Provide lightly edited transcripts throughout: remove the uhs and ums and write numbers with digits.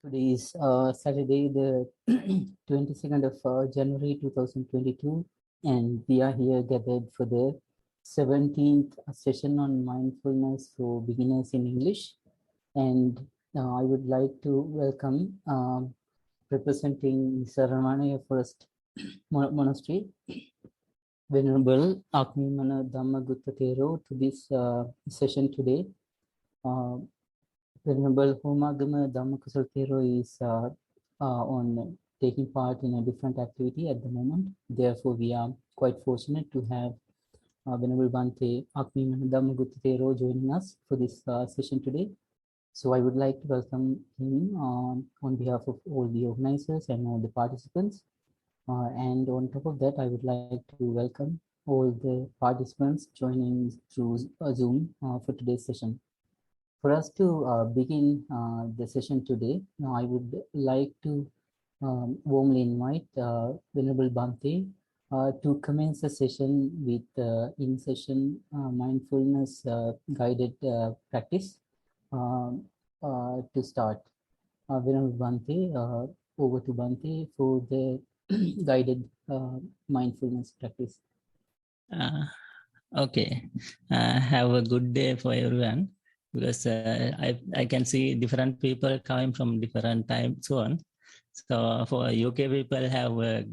Today is Saturday, the 22nd of January 2022, and we are here gathered for the 17th session on mindfulness for beginners in English. And I would like to welcome representing Nissarana Forest Monastery, Venerable Akmimana Dhamma Thero to this session today. Venerable Homagama Dhamma Thero is on taking part in a different activity at the moment. Therefore, we are quite fortunate to have Venerable Bhante Akmimana Dhamma Thero joining us for this session today. So I would like to welcome him on behalf of all the organizers and all the participants. And on top of that, I would like to welcome all the participants joining through Zoom for today's session. For us to begin the session today, I would like to warmly invite Venerable Bhante to commence the session with in-session mindfulness guided practice to start. Venerable Bhante, over to Bhante for the guided mindfulness practice. Okay, have a good day for everyone, because I can see different people coming from different time zone. So for UK people have a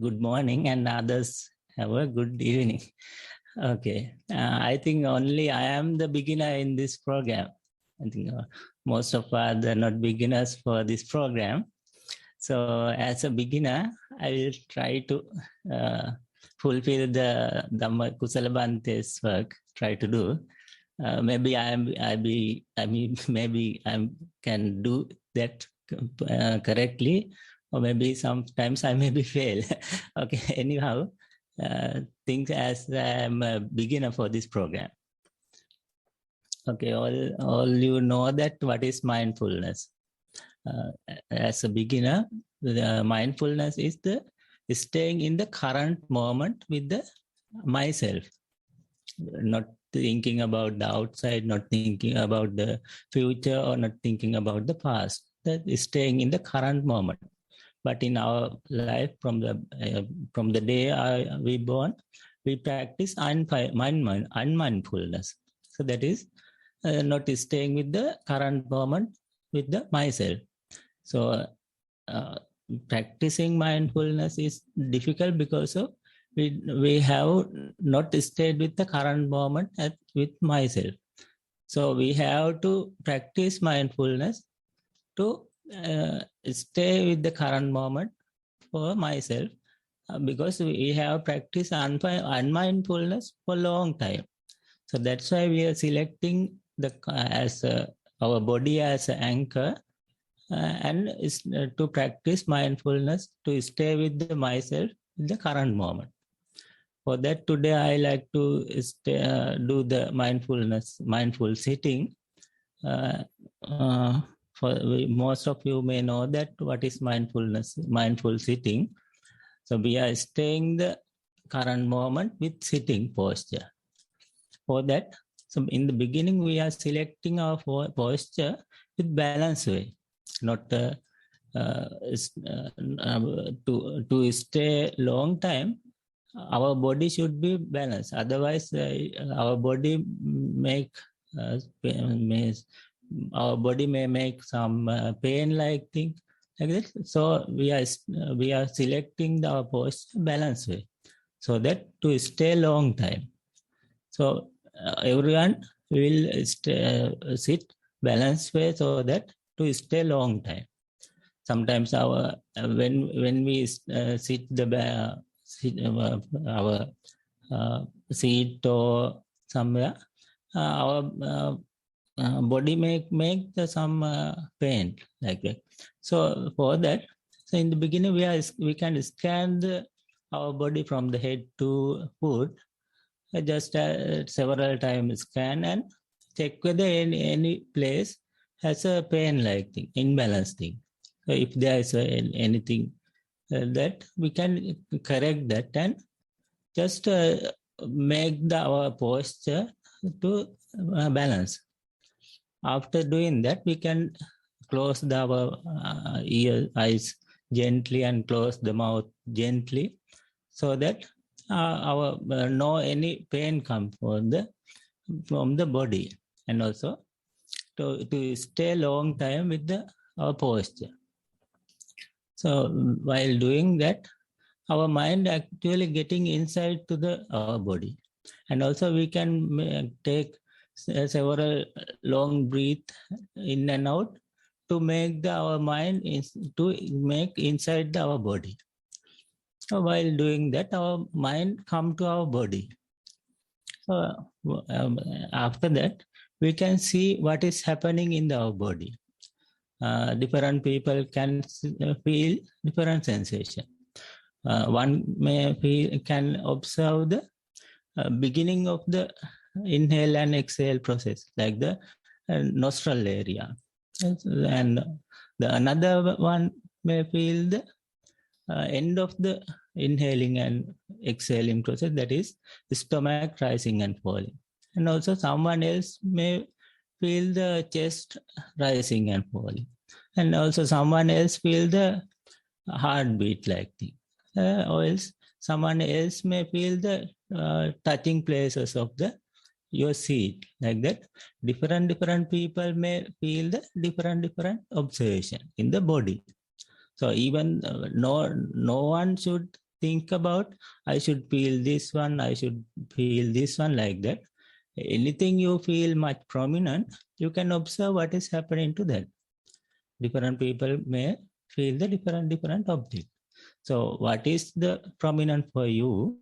good morning and others have a good evening. Okay, I think only I am the beginner in this program. I think most of us are not beginners for this program. So as a beginner, I will try to fulfill the Dhamma Kusala Bhante's work, try to do. Maybe I can do that correctly, or maybe sometimes I maybe fail. Okay, anyhow, think as I am a beginner for this program. Okay, all you know that what is mindfulness. As a beginner, the mindfulness is the staying in the current moment with the myself, not thinking about the outside, not thinking about the future, or not thinking about the past. That is staying in the current moment. But in our life, from the day we born, we practice unmindfulness. So that is not staying with the current moment with the myself. So practicing mindfulness is difficult because of we have not stayed with the current moment with myself. So we have to practice mindfulness to stay with the current moment for myself, because we have practiced unmindfulness for a long time. So that's why we are selecting our body as an anchor, and to practice mindfulness to stay with the myself in the current moment. For that, today I like to do the mindful sitting. Most of you may know that what is mindful sitting. So we are staying the current moment with sitting posture. For that, so in the beginning we are selecting our posture with balanced way, not to stay long time. Our body should be balanced. Otherwise, our body our body may make some pain-like thing like that. So we are selecting our posture balanced way, so that to stay long time. So everyone will sit balanced way so that to stay long time. Sometimes when we sit our seat or somewhere, our body make some pain like that. So for that, so in the beginning we can scan our body from the head to foot. Just several times scan and check whether any place has a pain-like thing, imbalance thing. So if there is anything that we can correct that and just make our posture to balance. After doing that, we can close our eyes gently and close the mouth gently, so that our no any pain come from the body, and also to stay long time with our posture. So while doing that, our mind actually getting inside to our body, and also we can take several long breath in and out to make our mind to make inside our body. So while doing that, our mind come to our body. So after that, we can see what is happening in our body. Different people can feel different sensation. One may can observe the beginning of the inhale and exhale process, like the nostril area, and the another one may feel the end of the inhaling and exhaling process, that is stomach rising and falling. And also someone else may feel the chest rising and falling, and also someone else feel the heartbeat like thing, or else someone else may feel the touching places of your seat, like that. Different people may feel the different observation in the body. So even no one should think about, I should feel this one, I should feel this one, like that. Anything you feel much prominent, you can observe what is happening to that. Different people may feel the different object. So what is the prominent for you,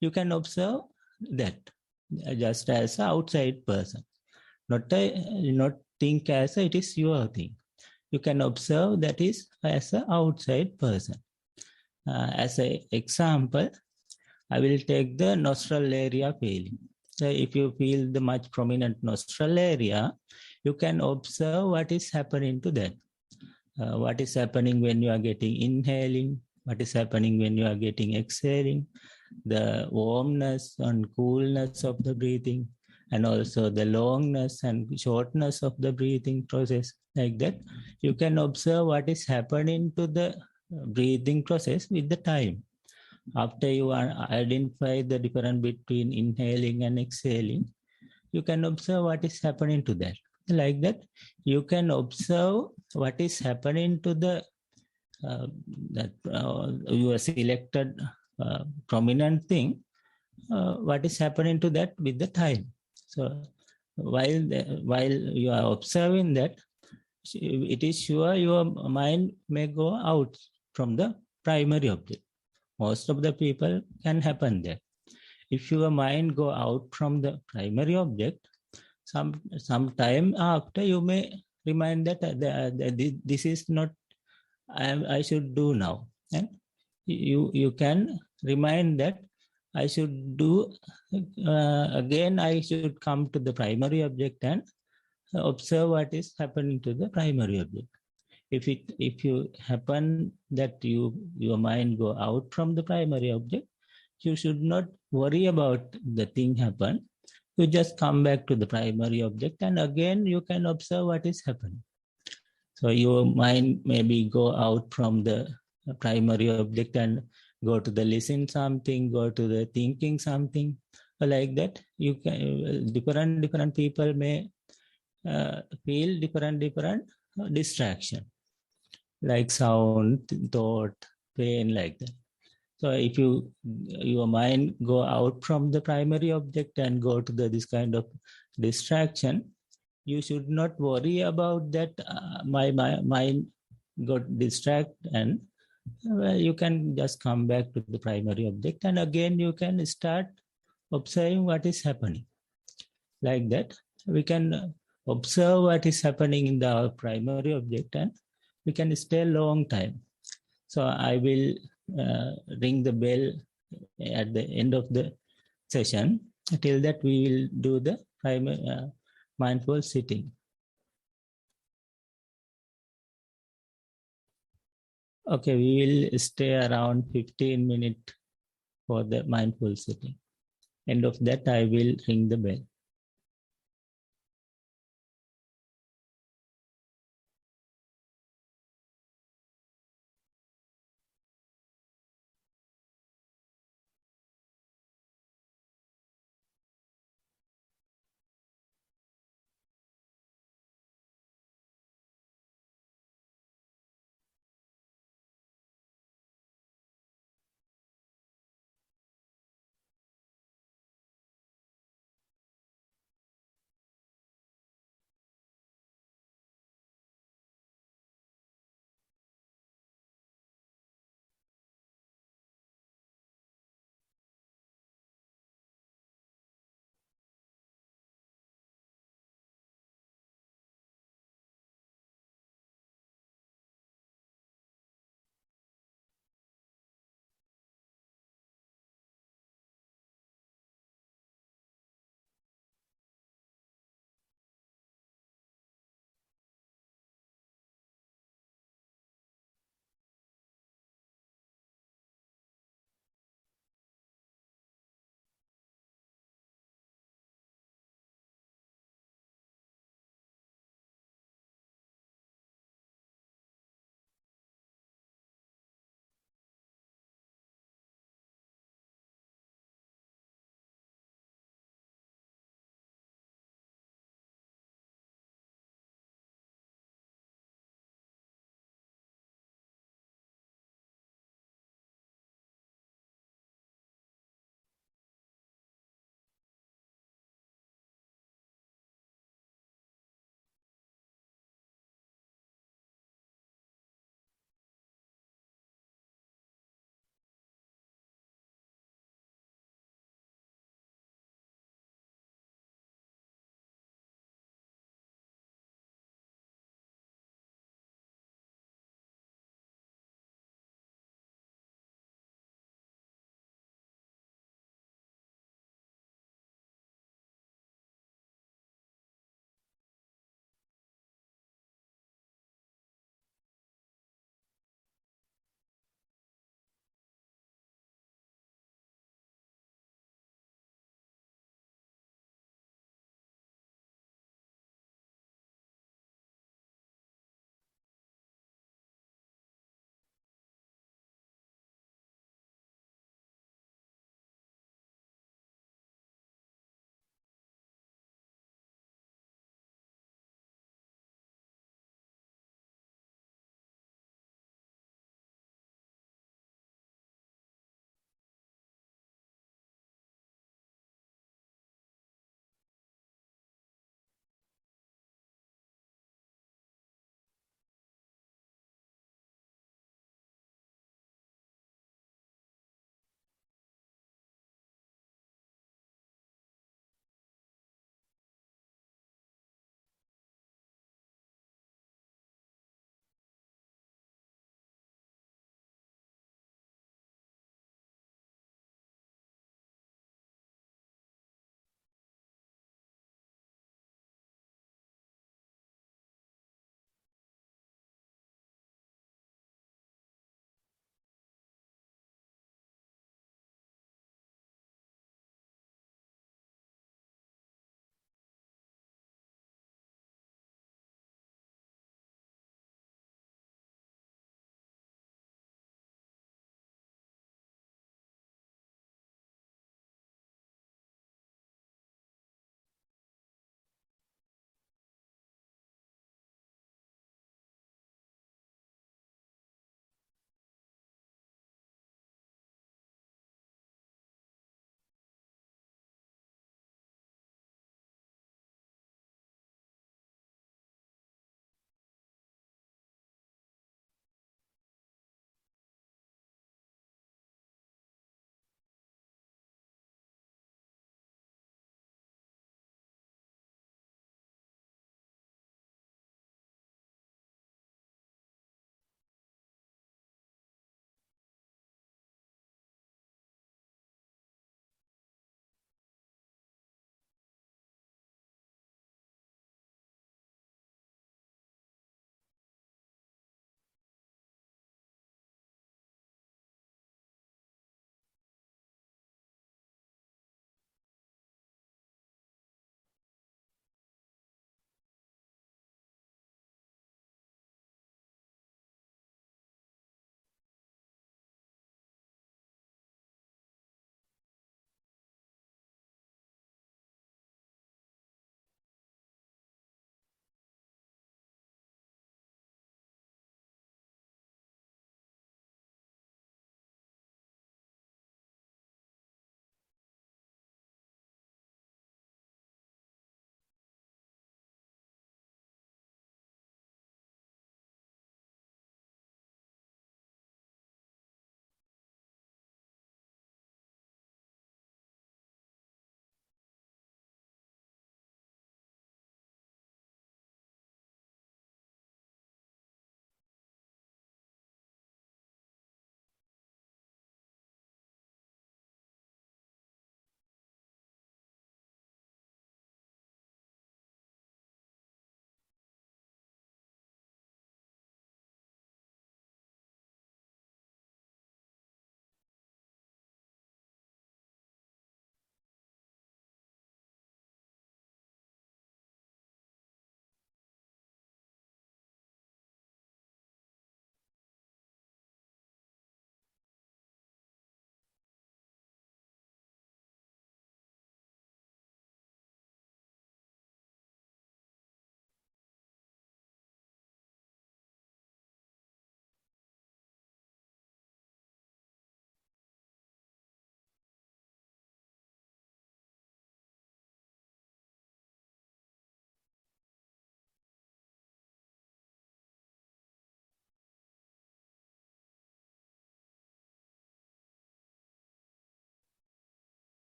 you can observe that just as an outside person, not think as it is your thing. You can observe that is as an outside person. As an example, I will take the nostril area feeling. So if you feel the much prominent nostril area, you can observe what is happening to that. What is happening when you are getting inhaling, what is happening when you are getting exhaling, the warmness and coolness of the breathing, and also the longness and shortness of the breathing process, like that. You can observe what is happening to the breathing process with the time. After you identify the difference between inhaling and exhaling, you can observe what is happening to that. Like that, you can observe what is happening to your selected prominent thing, what is happening to that with the time. So while you are observing that, it is sure your mind may go out from the primary object. Most of the people can happen there. If your mind go out from the primary object, some time after you may remind that this is not I should do now, and you can remind that I should do again. I should come to the primary object and observe what is happening to the primary object. If you happen that your mind go out from the primary object, you should not worry about the thing happen. You just come back to the primary object, and again you can observe what is happening. So your mind maybe go out from the primary object and go to the listen something, go to the thinking something, like that. You can different people may feel different distraction, like sound, thought, pain, like that. So if your mind go out from the primary object and go to this kind of distraction, you should not worry about that. My mind got distracted, and you can just come back to the primary object, and again you can start observing what is happening. Like that, we can observe what is happening in the primary object, and we can stay a long time. So I will ring the bell at the end of the session. Till that, we will do the primary mindful sitting. Okay, we will stay around 15 minutes for the mindful sitting. End of that, I will ring the bell.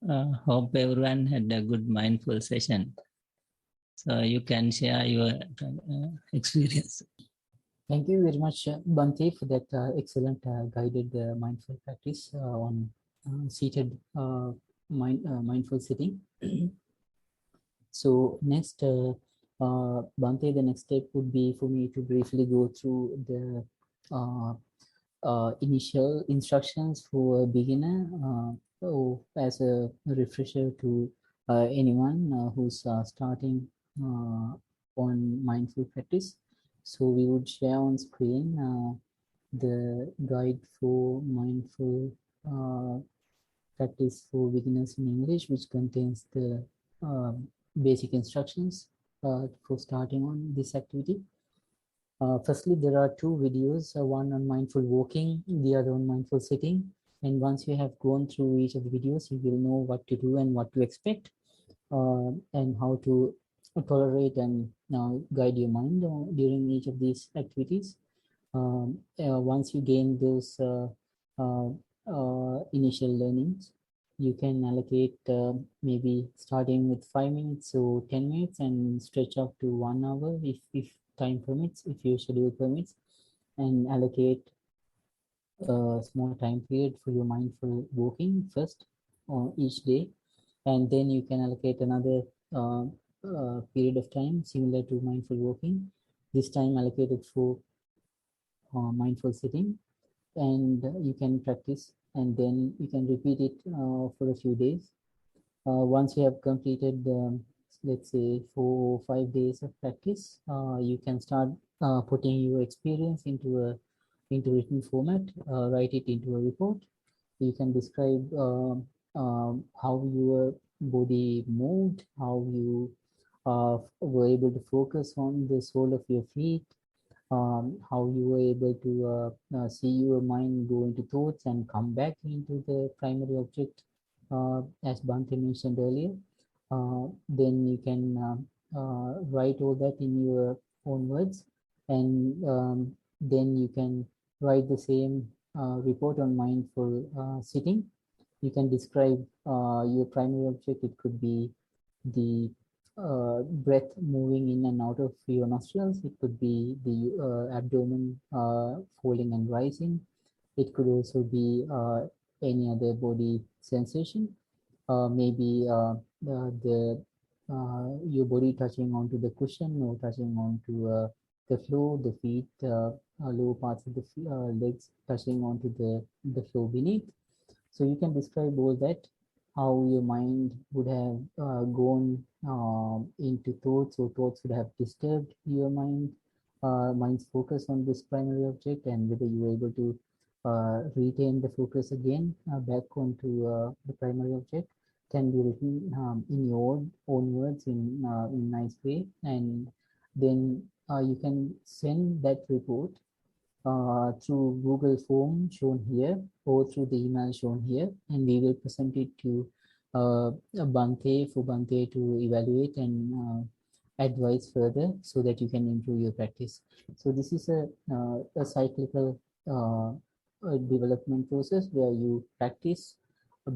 Hope everyone had a good mindful session. So you can share your experience. Thank you very much, Bhante, for that excellent guided mindful practice on seated mindful sitting. So next, Bhante, the next step would be for me to briefly go through the initial instructions for a beginner, as a refresher to anyone who's starting on mindful practice. So we would share on screen the guide for mindful practice for beginners in English, which contains the basic instructions for starting on this activity. Firstly, there are two videos, one on mindful walking, the other on mindful sitting. And once you have gone through each of the videos, you will know what to do and what to expect, and how to tolerate and guide your mind during each of these activities. Once you gain those initial learnings, you can allocate maybe starting with 5 minutes or 10 minutes and stretch up to 1 hour if time permits, if your schedule permits, and allocate a small time period for your mindful walking first on each day, and then you can allocate another period of time similar to mindful walking, this time allocated for mindful sitting, and you can practice, and then you can repeat it for a few days. Once you have completed, let's say 4 or 5 days of practice, you can start putting your experience into written format, write it into a report. You can describe how your body moved, how you were able to focus on the sole of your feet, how you were able to see your mind go into thoughts and come back into the primary object, as Bhante mentioned earlier. Then you can write all that in your own words, and then you can write the same report on mindful sitting. You can describe your primary object. It could be the breath moving in and out of your nostrils. It could be the abdomen falling and rising. It could also be any other body sensation. Maybe the your body touching onto the cushion or touching onto the floor, the feet, lower parts of the legs touching onto the floor beneath. So you can describe all that, how your mind would have gone into thoughts, or thoughts would have disturbed your mind's focus on this primary object, and whether you were able to retain the focus again back onto the primary object, can be written in your own words in nice way, and then you can send that report through Google form shown here, or through the email shown here, and we will present it to Bhante for Bhante to evaluate and advise further, so that you can improve your practice. So this is a cyclical development process where you practice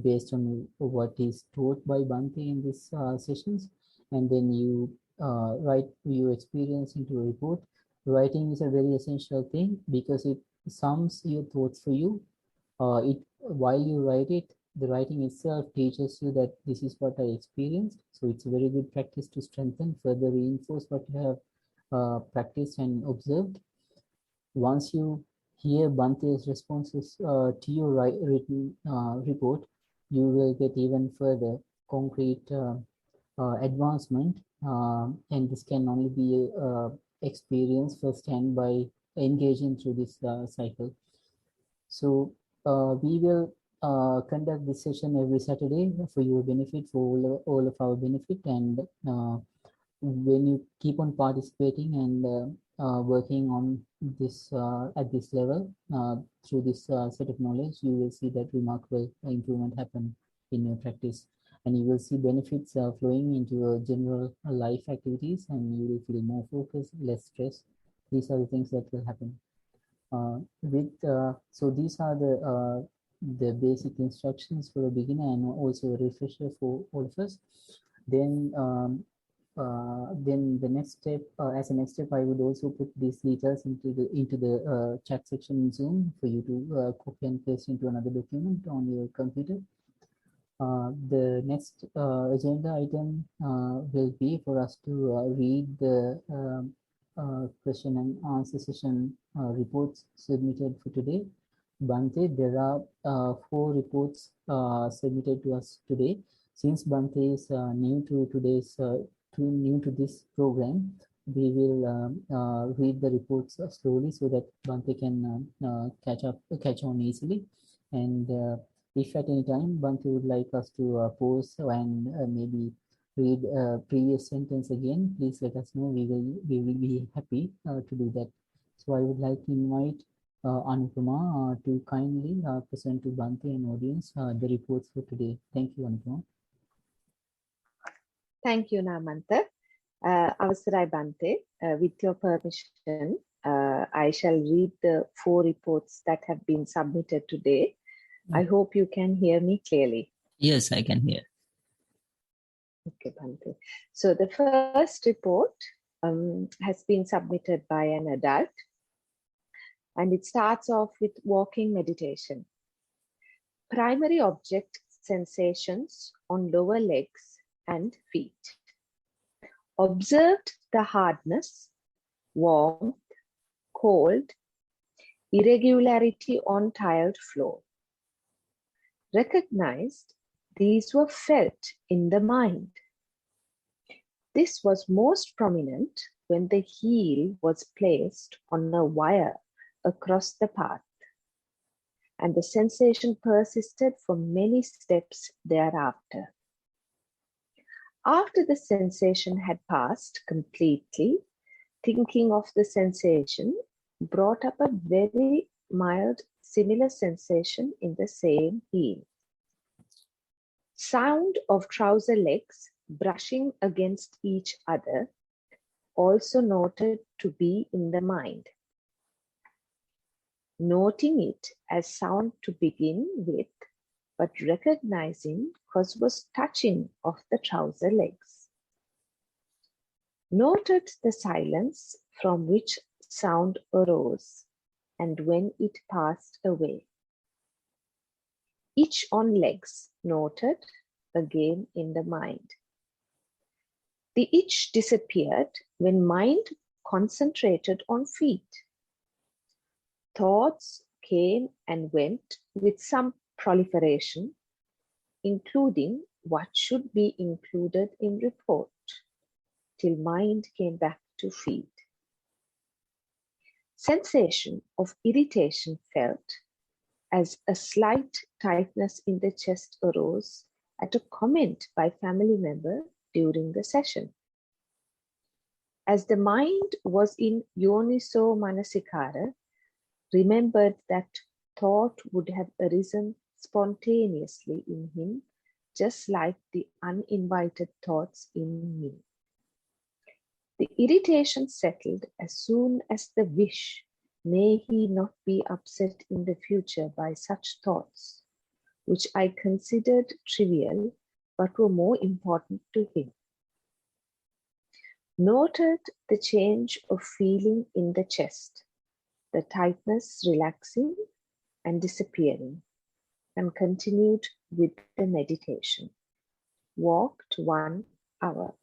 based on what is taught by Bhante in these sessions, and then you write your experience into a report. Writing is a very essential thing because it sums your thoughts for you. It while you write it, the writing itself teaches you that this is what I experienced. So it's a very good practice to strengthen, further reinforce what you have practiced and observed. Once you hear Bhante's responses to your written report, you will get even further concrete advancement, and this can only be experienced firsthand by engaging through this cycle. So we will conduct this session every Saturday for your benefit, for all of our benefit, and when you keep on participating and working on this at this level through this set of knowledge, you will see that remarkable improvement happen in your practice, and you will see benefits flowing into your general life activities, and you will feel more focused, less stress. These are the things that will happen. So these are the the basic instructions for a beginner and also a refresher for all of us. Then the next step, as a next step, I would also put these details into the chat section in Zoom for you to copy and paste into another document on your computer. The next agenda item will be for us to read the question and answer session reports submitted for today. Bhante, there are 4 reports submitted to us today. Since Bhante is new to this program, we will read the reports slowly so that Bhante can catch on easily. And if at any time Bhante would like us to pause and maybe read previous sentence again, please let us know. We will be happy to do that. So I would like to invite Anupama to kindly present to Bhante and audience the reports for today. Thank you, Anupama. Thank you, Namanta. Avasarai Bhante, with your permission, I shall read the 4 reports that have been submitted today. I hope you can hear me clearly. Yes, I can hear. Okay, Bhante. So the first report has been submitted by an adult, and it starts off with walking meditation. Primary object sensations on lower legs and feet. Observed the hardness, warmth, cold, irregularity on tiled floor. Recognized these were felt in the mind. This was most prominent when the heel was placed on a wire across the path, and the sensation persisted for many steps thereafter. After the sensation had passed completely, thinking of the sensation brought up a very mild similar sensation in the same heel. Sound of trouser legs brushing against each other, also noted to be in the mind. Noting it as sound to begin with, but recognizing cause was touching of the trouser legs. Noted the silence from which sound arose and when it passed away. Itch on legs noted again in the mind. The itch disappeared when mind concentrated on feet. Thoughts came and went with some proliferation, including what should be included in report, till mind came back to feet. Sensation of irritation felt as a slight tightness in the chest arose at a comment by family member during the session. As the mind was in yoniso manasikara, remembered that thought would have arisen spontaneously in him, just like the uninvited thoughts in me. The irritation settled as soon as the wish, may he not be upset in the future by such thoughts, which I considered trivial, but were more important to him. Noted the change of feeling in the chest, the tightness relaxing and disappearing, and continued with the meditation. Walked 1 hour.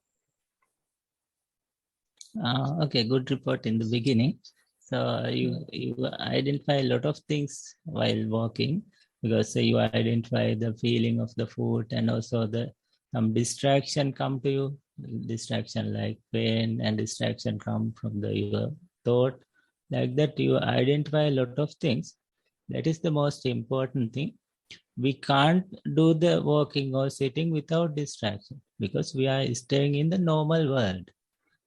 Okay, good report in the beginning. So you identify a lot of things while walking, because you identify the feeling of the foot, and also some distraction come to you, distraction like pain, and distraction come from your thought. Like that, you identify a lot of things. That is the most important thing. We can't do the walking or sitting without distraction, because we are staying in the normal world.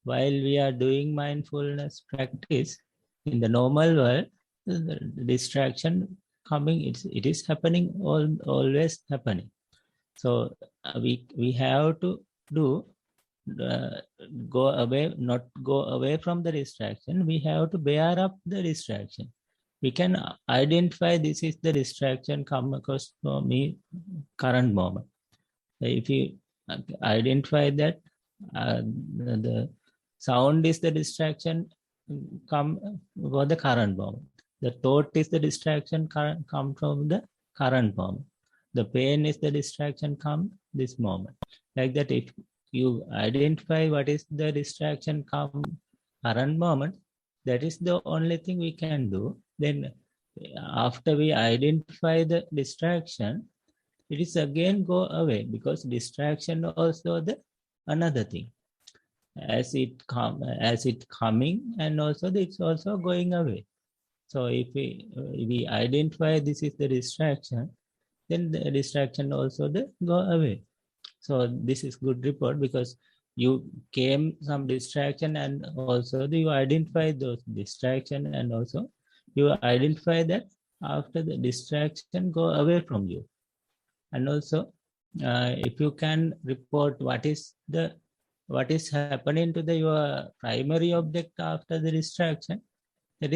While we are doing mindfulness practice in the normal world, the distraction coming, it is happening, always happening. So we have to do not go away from the distraction. We have to bear up the distraction. we can identify this is the distraction come across for me current moment. If you identify that the sound is the distraction come for the current moment. The thought is the distraction come from the current moment. The pain is the distraction come this moment. Like that, if you identify what is the distraction come current moment, that is the only thing we can do. Then after we identify the distraction, it is again go away, because distraction also the another thing. As it coming, and also it's also going away. So if we identify this is the distraction, then the distraction also the go away. So this is good report, because you came some distraction, and also you identify those distraction, and also you identify that after the distraction go away from you. And also if you can report what is happening to your primary object after the distraction, that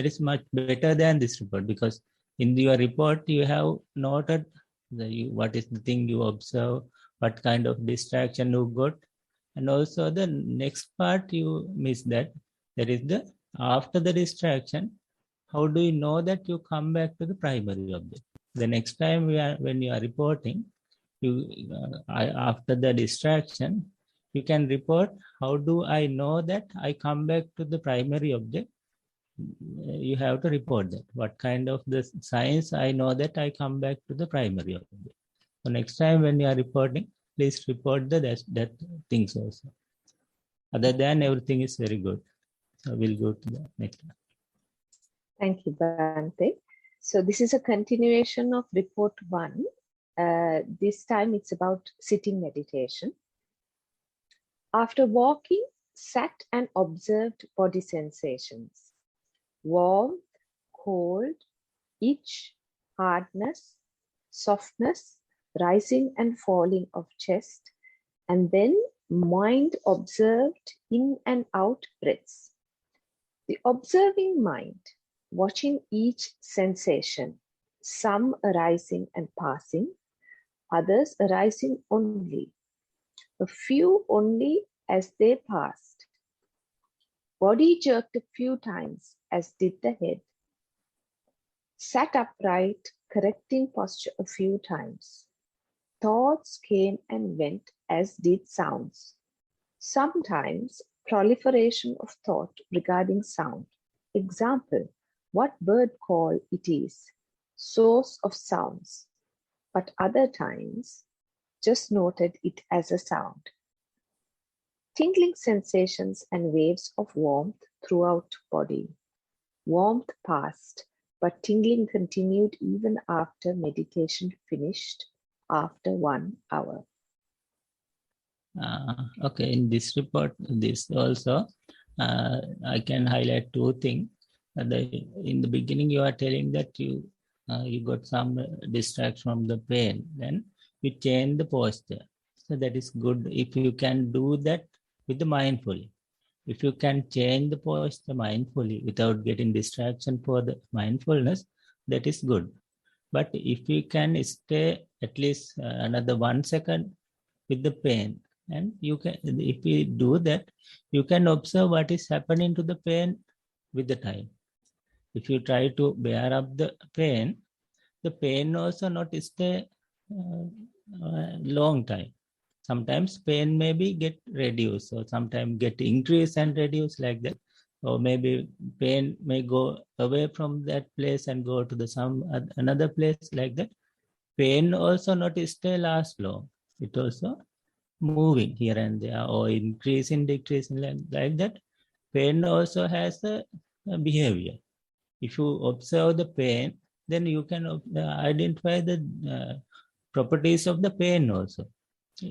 is much better than this report, because in your report you have noted what is the thing you observe, what kind of distraction you got, and also the next part you miss that is the after the distraction, how do you know that you come back to the primary object? The next time when you are reporting, after the distraction, you can report, how do I know that I come back to the primary object? You have to report that. What kind of the signs I know that I come back to the primary object? So next time when you are reporting, please report that things also. Other than everything is very good. So we'll go to the next one. Thank you, Bhante. So this is a continuation of report 1. This time it's about sitting meditation. After walking, sat and observed body sensations. Warmth, cold, itch, hardness, softness, rising and falling of chest, and then mind observed in and out breaths. The observing mind, watching each sensation, some arising and passing, others arising only, a few only as they passed. Body jerked a few times, as did the head. Sat upright, correcting posture a few times. Thoughts came and went, as did sounds. Sometimes proliferation of thought regarding sound. Example, what bird call it is, source of sounds. But other times, just noted it as a sound. Tingling sensations and waves of warmth throughout body. Warmth passed, but tingling continued even after meditation finished after 1 hour. Okay, in this report, this also, I can highlight 2 things. In the beginning, you are telling that you got some distraction from the pain, then you change the posture. So that is good if you can do that with the mindfully. If you can change the posture mindfully without getting distraction for the mindfulness, that is good. But if you can stay at least another 1 second with the pain, and you can, if you do that, you can observe what is happening to the pain with the time. If you try to bear up the pain also not stay long time. Sometimes pain maybe get reduced, or sometimes get increased and reduced like that. Or maybe pain may go away from that place and go to some another place like that. Pain also not stay last long. It also moving here and there, or increasing, decreasing like that. Pain also has a behavior. If you observe the pain, then you can identify the properties of the pain also.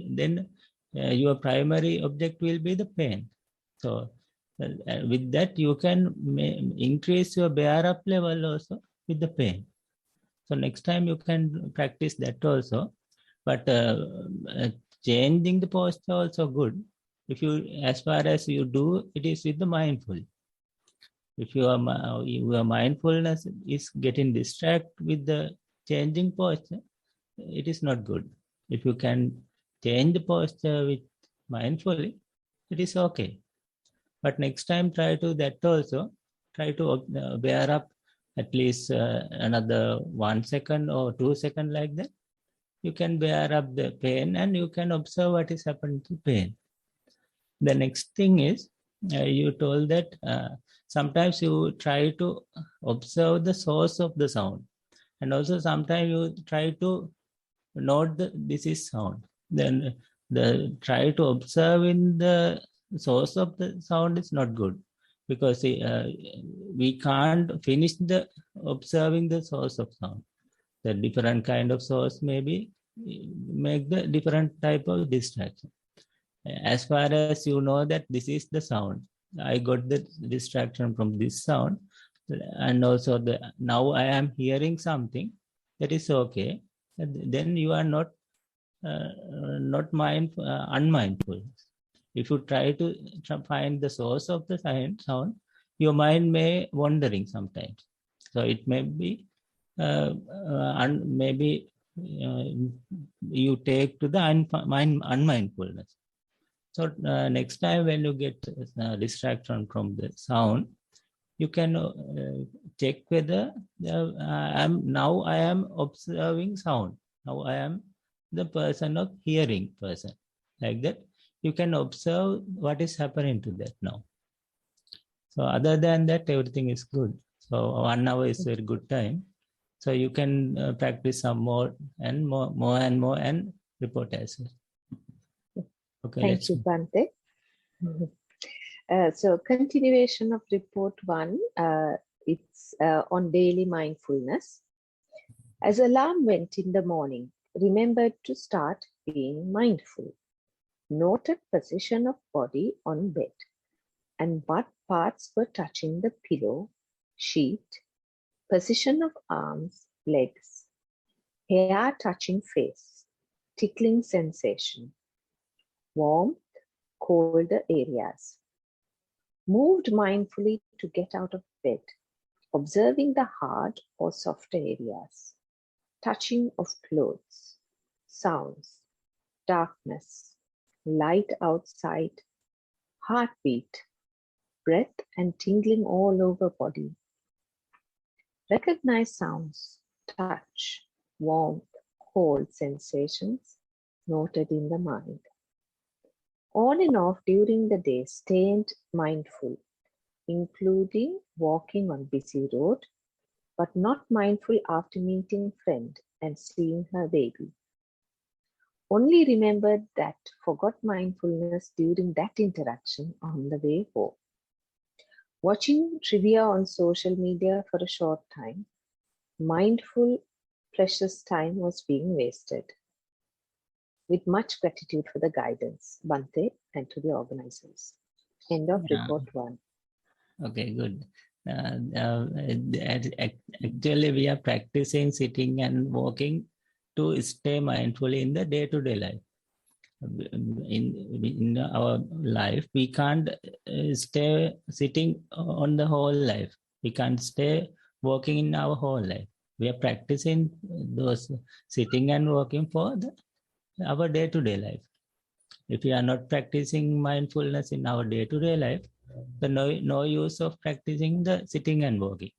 Then your primary object will be the pain. So with that, you can increase your bear up level also with the pain. So next time you can practice that also. But changing the posture also good. If you, as far as you do, it is with the mindful. If your mindfulness is getting distracted with the changing posture, it is not good. If you can change the posture with mindfully, it is okay. But next time, try to that also. Try to bear up at least another 1 second or 2 seconds like that. You can bear up the pain and you can observe what is happening to pain. The next thing is, you told that sometimes you try to observe the source of the sound. And also sometimes you try to note this is sound. Then try to observe in the source of the sound is not good, because we can't finish the observing the source of sound. The different kind of source maybe make the different type of distraction. As far as you know that this is the sound, I got the distraction from this sound, and also now I am hearing something, that is okay. Then you are not unmindful. If you try to find the source of the sound, your mind may wandering sometimes. So it may be maybe you take to the unmindfulness. So next time when you get distraction from the sound, you can check whether I am observing sound. Now I am the person of hearing person. Like that, you can observe what is happening to that now. So other than that, everything is good. So 1 hour is a very good time. So you can practice some more and more and report as well. Okay, Thank you, Bhante. So continuation of report 1, it's on daily mindfulness. As alarm went in the morning, remembered to start being mindful. Noted position of body on bed and what parts were touching the pillow, sheet, position of arms, legs, hair touching face, tickling sensation, warmth, colder areas. Moved mindfully to get out of bed, observing the hard or softer areas, touching of clothes, sounds, darkness, light outside, heartbeat, breath and tingling all over body. Recognize sounds, touch, warmth, cold sensations noted in the mind. On and off during the day, stayed mindful, including walking on busy road, but not mindful after meeting friend and seeing her baby. Only remembered that forgot mindfulness during that interaction on the way home. Watching trivia on social media for a short time, mindful, precious time was being wasted. With much gratitude for the guidance, Bhante, and to the organizers. End of report 1. Okay, good. Actually, we are practicing sitting and walking to stay mindfully in the day-to-day life. In our life, we can't stay sitting on the whole life. We can't stay walking in our whole life. We are practicing those sitting and walking for our day-to-day life. If we are not practicing mindfulness in our day-to-day life, then no use of practicing the sitting and walking.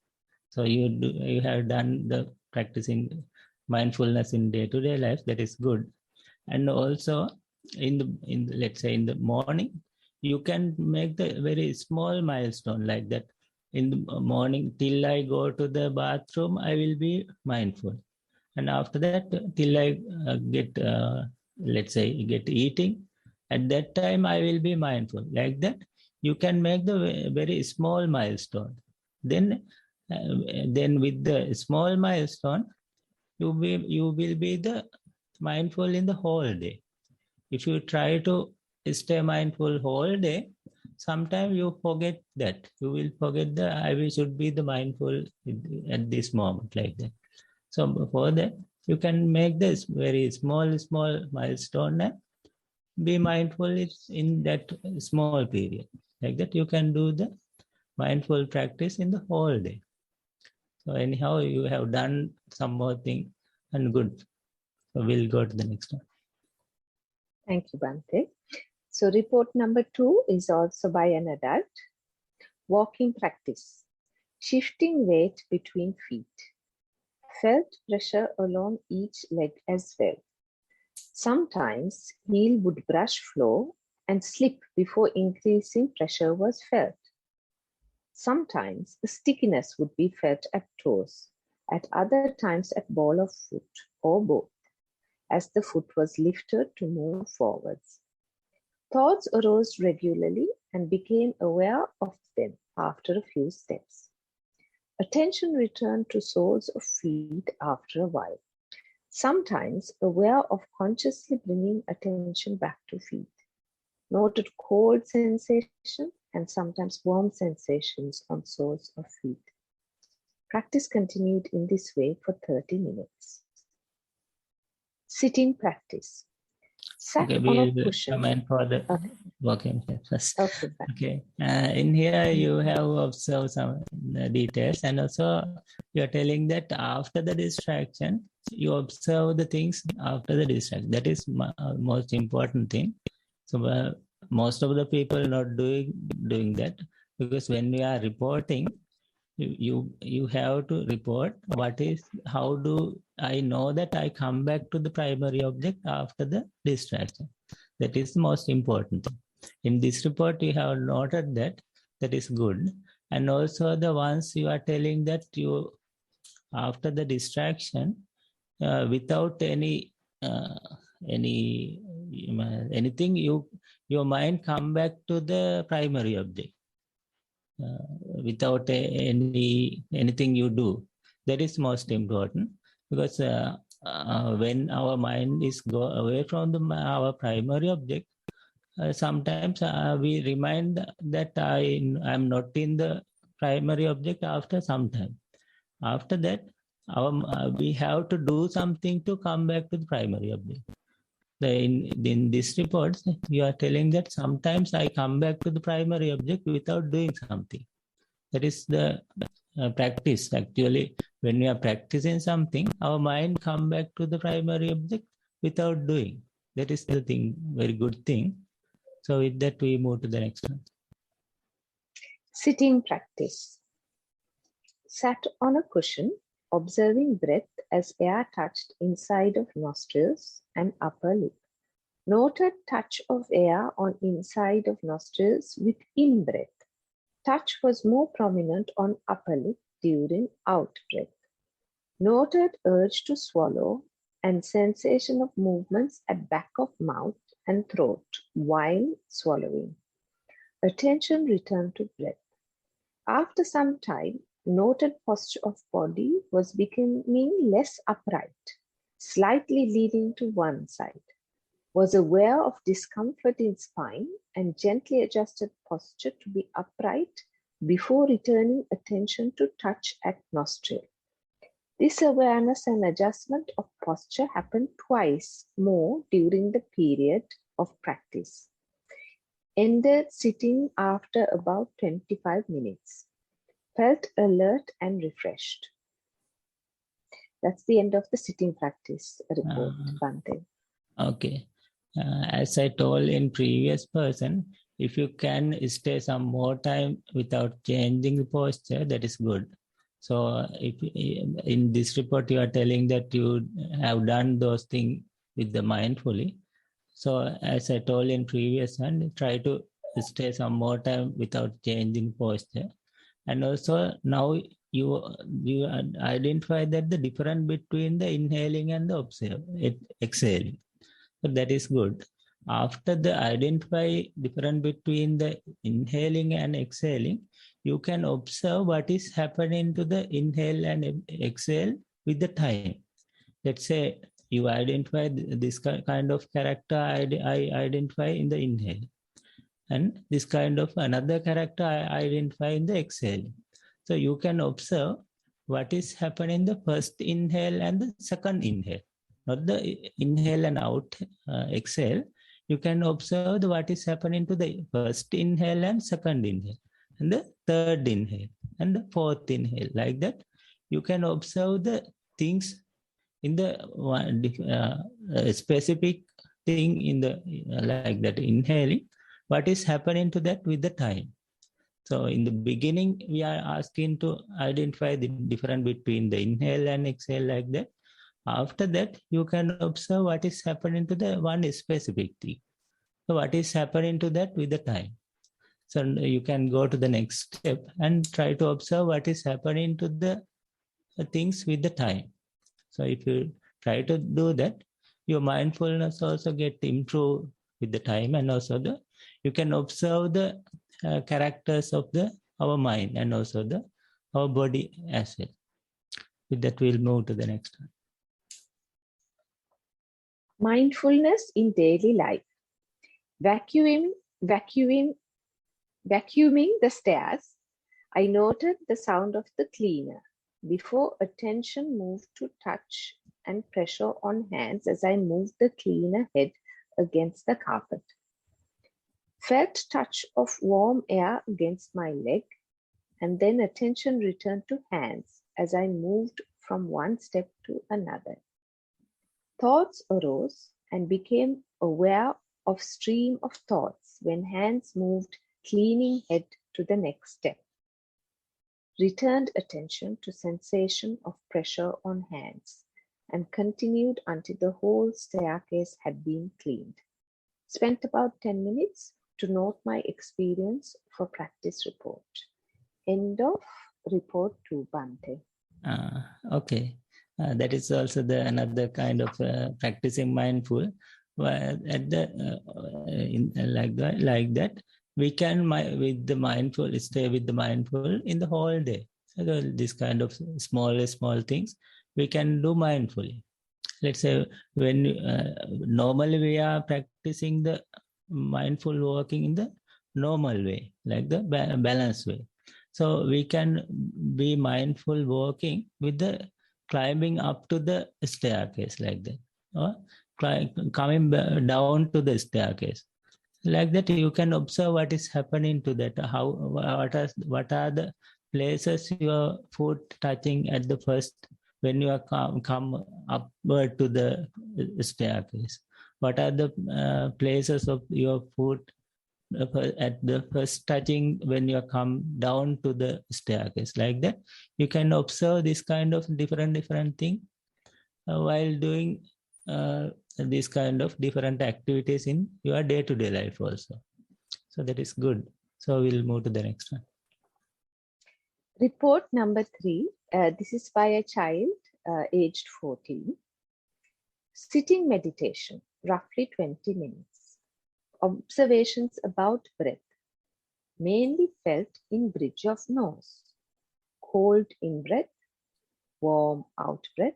So you have done the practicing mindfulness in day-to-day life. That is good. And also let's say in the morning, you can make the very small milestone like that. In the morning, till I go to the bathroom, I will be mindful. And after that, till I get eating, at that time I will be mindful. Like that, you can make the very small milestone. Then with the small milestone, you will be the mindful in the whole day. If you try to stay mindful whole day, sometimes you forget that. You will forget should be the mindful at this moment, like that. So for that, you can make this very small milestone and be mindful in that small period. Like that, you can do the mindful practice in the whole day. So anyhow, you have done some more thing and good. So we'll go to the next one. Thank you, Bhante. So report number 2 is also by an adult. Walking practice. Shifting weight between feet. Felt pressure along each leg as well. Sometimes heel would brush floor and slip before increasing pressure was felt. Sometimes a stickiness would be felt at toes, at other times at ball of foot or both, as the foot was lifted to move forwards. Thoughts arose regularly and became aware of them after a few steps. Attention returned to soles of feet after a while. Sometimes aware of consciously bringing attention back to feet. Noted cold sensation and sometimes warm sensations on soles of feet. Practice continued in this way for 30 minutes. Sitting practice. Sat Okay, on a we'll cushion. comment for the Okay. walking first. Okay, Okay. In here, you have observed some details, and also you're telling that after the distraction, you observe the things after the distraction. That is most important thing. So most of the people not doing that, because when we are reporting, you have to report how do I know that I come back to the primary object after the distraction. That is the most important thing. In this report, you have noted that is good. And also the ones you are telling that you, after the distraction, without anything, your mind come back to the primary object. Without anything you do. That is most important, because when our mind is go away from our primary object, sometimes we remind that I'm not in the primary object after some time. After that, we have to do something to come back to the primary object. In this report, you are telling that sometimes I come back to the primary object without doing something. That is the practice. Actually, when we are practicing something, our mind come back to the primary object without doing. That is the thing, very good thing. So with that, we move to the next one. Sitting practice. Sat on a cushion, observing breath as air touched inside of nostrils and upper lip. Noted touch of air on inside of nostrils with in-breath. Touch was more prominent on upper lip during out-breath. Noted urge to swallow and sensation of movements at back of mouth and throat while swallowing. Attention returned to breath. After some time, noted posture of body was becoming less upright, slightly leaning to one side. Was aware of discomfort in spine and gently adjusted posture to be upright before returning attention to touch at nostril. This awareness and adjustment of posture happened twice more during the period of practice. Ended sitting after about 25 minutes. Felt alert and refreshed. That's the end of the sitting practice report, Bhante. Okay. As I told in previous person, if you can stay some more time without changing the posture, that is good. So if in this report you are telling that you have done those things with the mindfully. So as I told in previous one, try to stay some more time without changing posture. And also now you identify that the difference between the inhaling and the exhaling. So that is good. After the identify difference between the inhaling and exhaling, you can observe what is happening to the inhale and exhale with the time. Let's say you identify this kind of character I identify in the inhale, and this kind of another character I identify in the exhale. So you can observe what is happening in the first inhale and the second inhale. Not the inhale and out exhale. You can observe what is happening to the first inhale and second inhale. and the third inhale, and the fourth inhale. Like that, you can observe the things in the specific thing in the like that inhaling. What is happening to that with the time? So in the beginning, we are asking to identify the difference between the inhale and exhale like that. After that, you can observe what is happening to the one specific thing. So what is happening to that with the time? So you can go to the next step and try to observe what is happening to the things with the time. So if you try to do that, your mindfulness also get improved with the time, and also you can observe the characters of our mind and also our body as well. With that, we'll move to the next one. Mindfulness in daily life. Vacuuming the stairs, I noted the sound of the cleaner before attention moved to touch and pressure on hands as I moved the cleaner head against the carpet. Felt touch of warm air against my leg, and then attention returned to hands as I moved from one step to another. Thoughts arose and became aware of stream of thoughts when hands moved cleaning head to the next step. Returned attention to sensation of pressure on hands and continued until the whole staircase had been cleaned. Spent about 10 minutes to note my experience for practice report. End of report to Bhante. Okay. That is also another kind of practicing mindful. At like that, we can with the mindful stay with the mindful in the whole day. So this kind of small things we can do mindfully. Let's say when normally we are practicing the mindful walking in the normal way, like the balanced way. So we can be mindful walking with the climbing up to the staircase like that, or coming down to the staircase. Like that, you can observe what is happening to that. What are the places your foot touching at the first when you are come upward to the staircase? What are the places of your foot at the first touching when you come down to the staircase? Like that, you can observe this kind of different thing while doing this kind of different activities in your day-to-day life also. So that is good. So we'll move to the next one. Report number 3. This is by a child aged 14. Sitting meditation, roughly 20 minutes. Observations about breath. Mainly felt in bridge of nose. Cold in breath, warm out breath.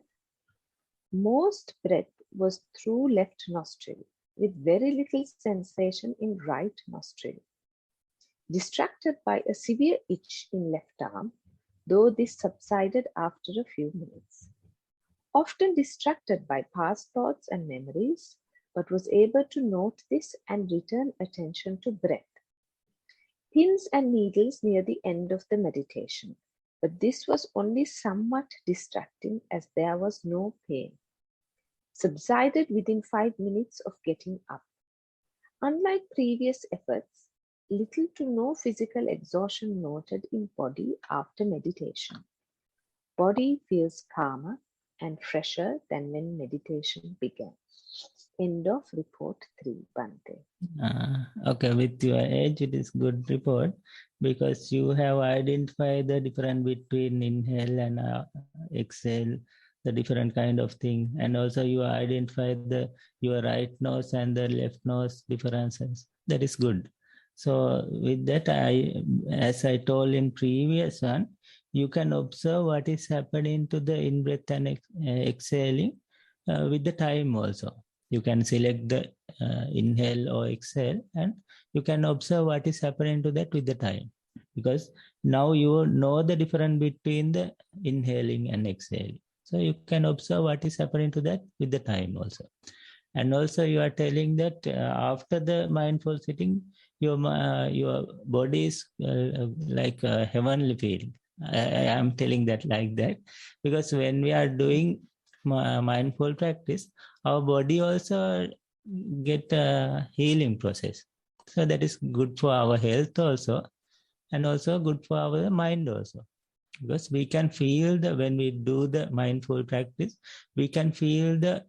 Most breath was through left nostril, with very little sensation in right nostril. Distracted by a severe itch in left arm, though this subsided after a few minutes. Often distracted by past thoughts and memories, but was able to note this and return attention to breath. Pins and needles near the end of the meditation, but this was only somewhat distracting as there was no pain. Subsided within 5 minutes of getting up. Unlike previous efforts, little to no physical exhaustion noted in body after meditation. Body feels calmer and fresher than when meditation began. End of report 3, Bhante. Okay, with your age, it is good report because you have identified the difference between inhale and exhale, the different kind of thing, and also you identify your right nose and the left nose differences. That is good. So with that, as I told in previous one, you can observe what is happening to the in-breath and exhaling with the time also. You can select the inhale or exhale, and you can observe what is happening to that with the time. Because now you know the difference between the inhaling and exhaling. So you can observe what is happening to that with the time also. And also you are telling that after the mindful sitting, your body is like a heavenly feeling. I am telling that like that, because when we are doing mindful practice, our body also get a healing process. So that is good for our health also, and also good for our mind also. Because we can feel when we do the mindful practice, we can feel the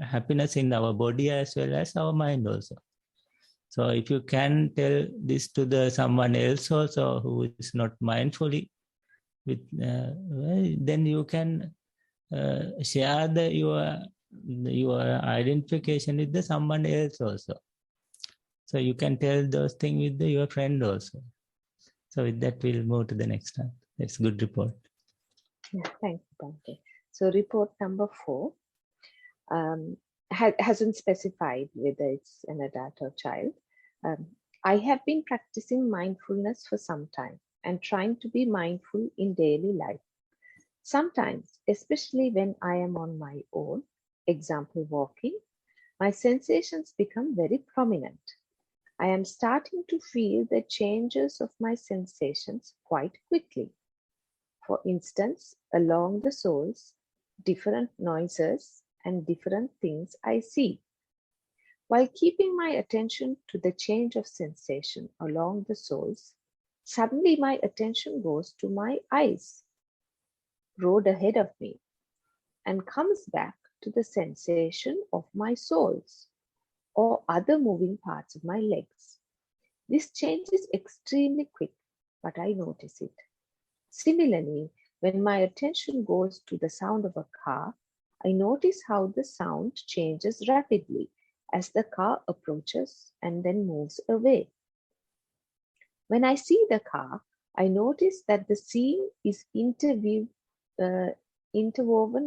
happiness in our body as well as our mind also. So if you can tell this to someone else also who is not mindfully with, then you can share your identification with someone else also. So you can tell those things with your friend also. So with that, we'll move to the next one. That's a good report. Yeah, thank you, Bhante. So report number 4 hasn't specified whether it's an adult or child. I have been practicing mindfulness for some time and trying to be mindful in daily life. Sometimes, especially when I am on my own, example walking, my sensations become very prominent. I am starting to feel the changes of my sensations quite quickly. For instance, along the soles, different noises and different things I see. While keeping my attention to the change of sensation along the soles, suddenly my attention goes to my eyes, road ahead of me, and comes back to the sensation of my soles or other moving parts of my legs. This change is extremely quick, but I notice it. Similarly, when my attention goes to the sound of a car, I notice how the sound changes rapidly as the car approaches and then moves away. When I see the car, I notice that the scene is interwoven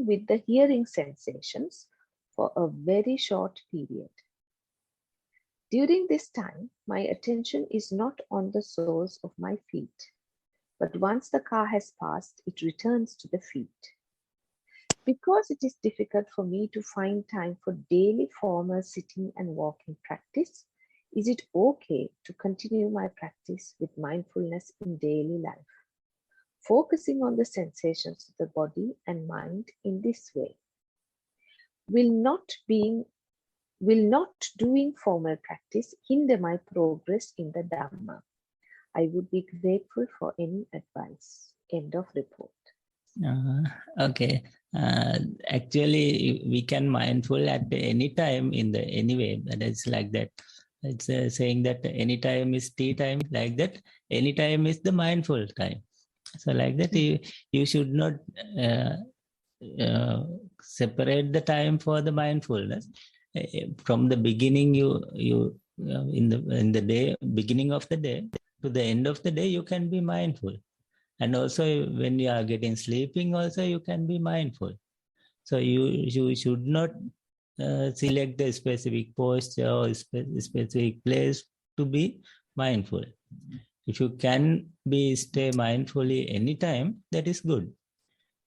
with the hearing sensations for a very short period. During this time, my attention is not on the soles of my feet, but once the car has passed, it returns to the feet. Because it is difficult for me to find time for daily formal sitting and walking practice, is it okay to continue my practice with mindfulness in daily life, focusing on the sensations of the body and mind in this way? Will not doing formal practice hinder my progress in the Dhamma? I would be grateful for any advice. End of report. Okay. Actually, we can mindful at any time in any way. But it's like that. It's saying that any time is tea time, like that. Any time is the mindful time. So like that, you should not separate the time for the mindfulness. From the beginning, you in the day, beginning of the day to the end of the day, you can be mindful. And also when you are getting sleeping, also you can be mindful. So you should not select a specific posture or specific place to be mindful. If you can stay mindfully anytime, that is good.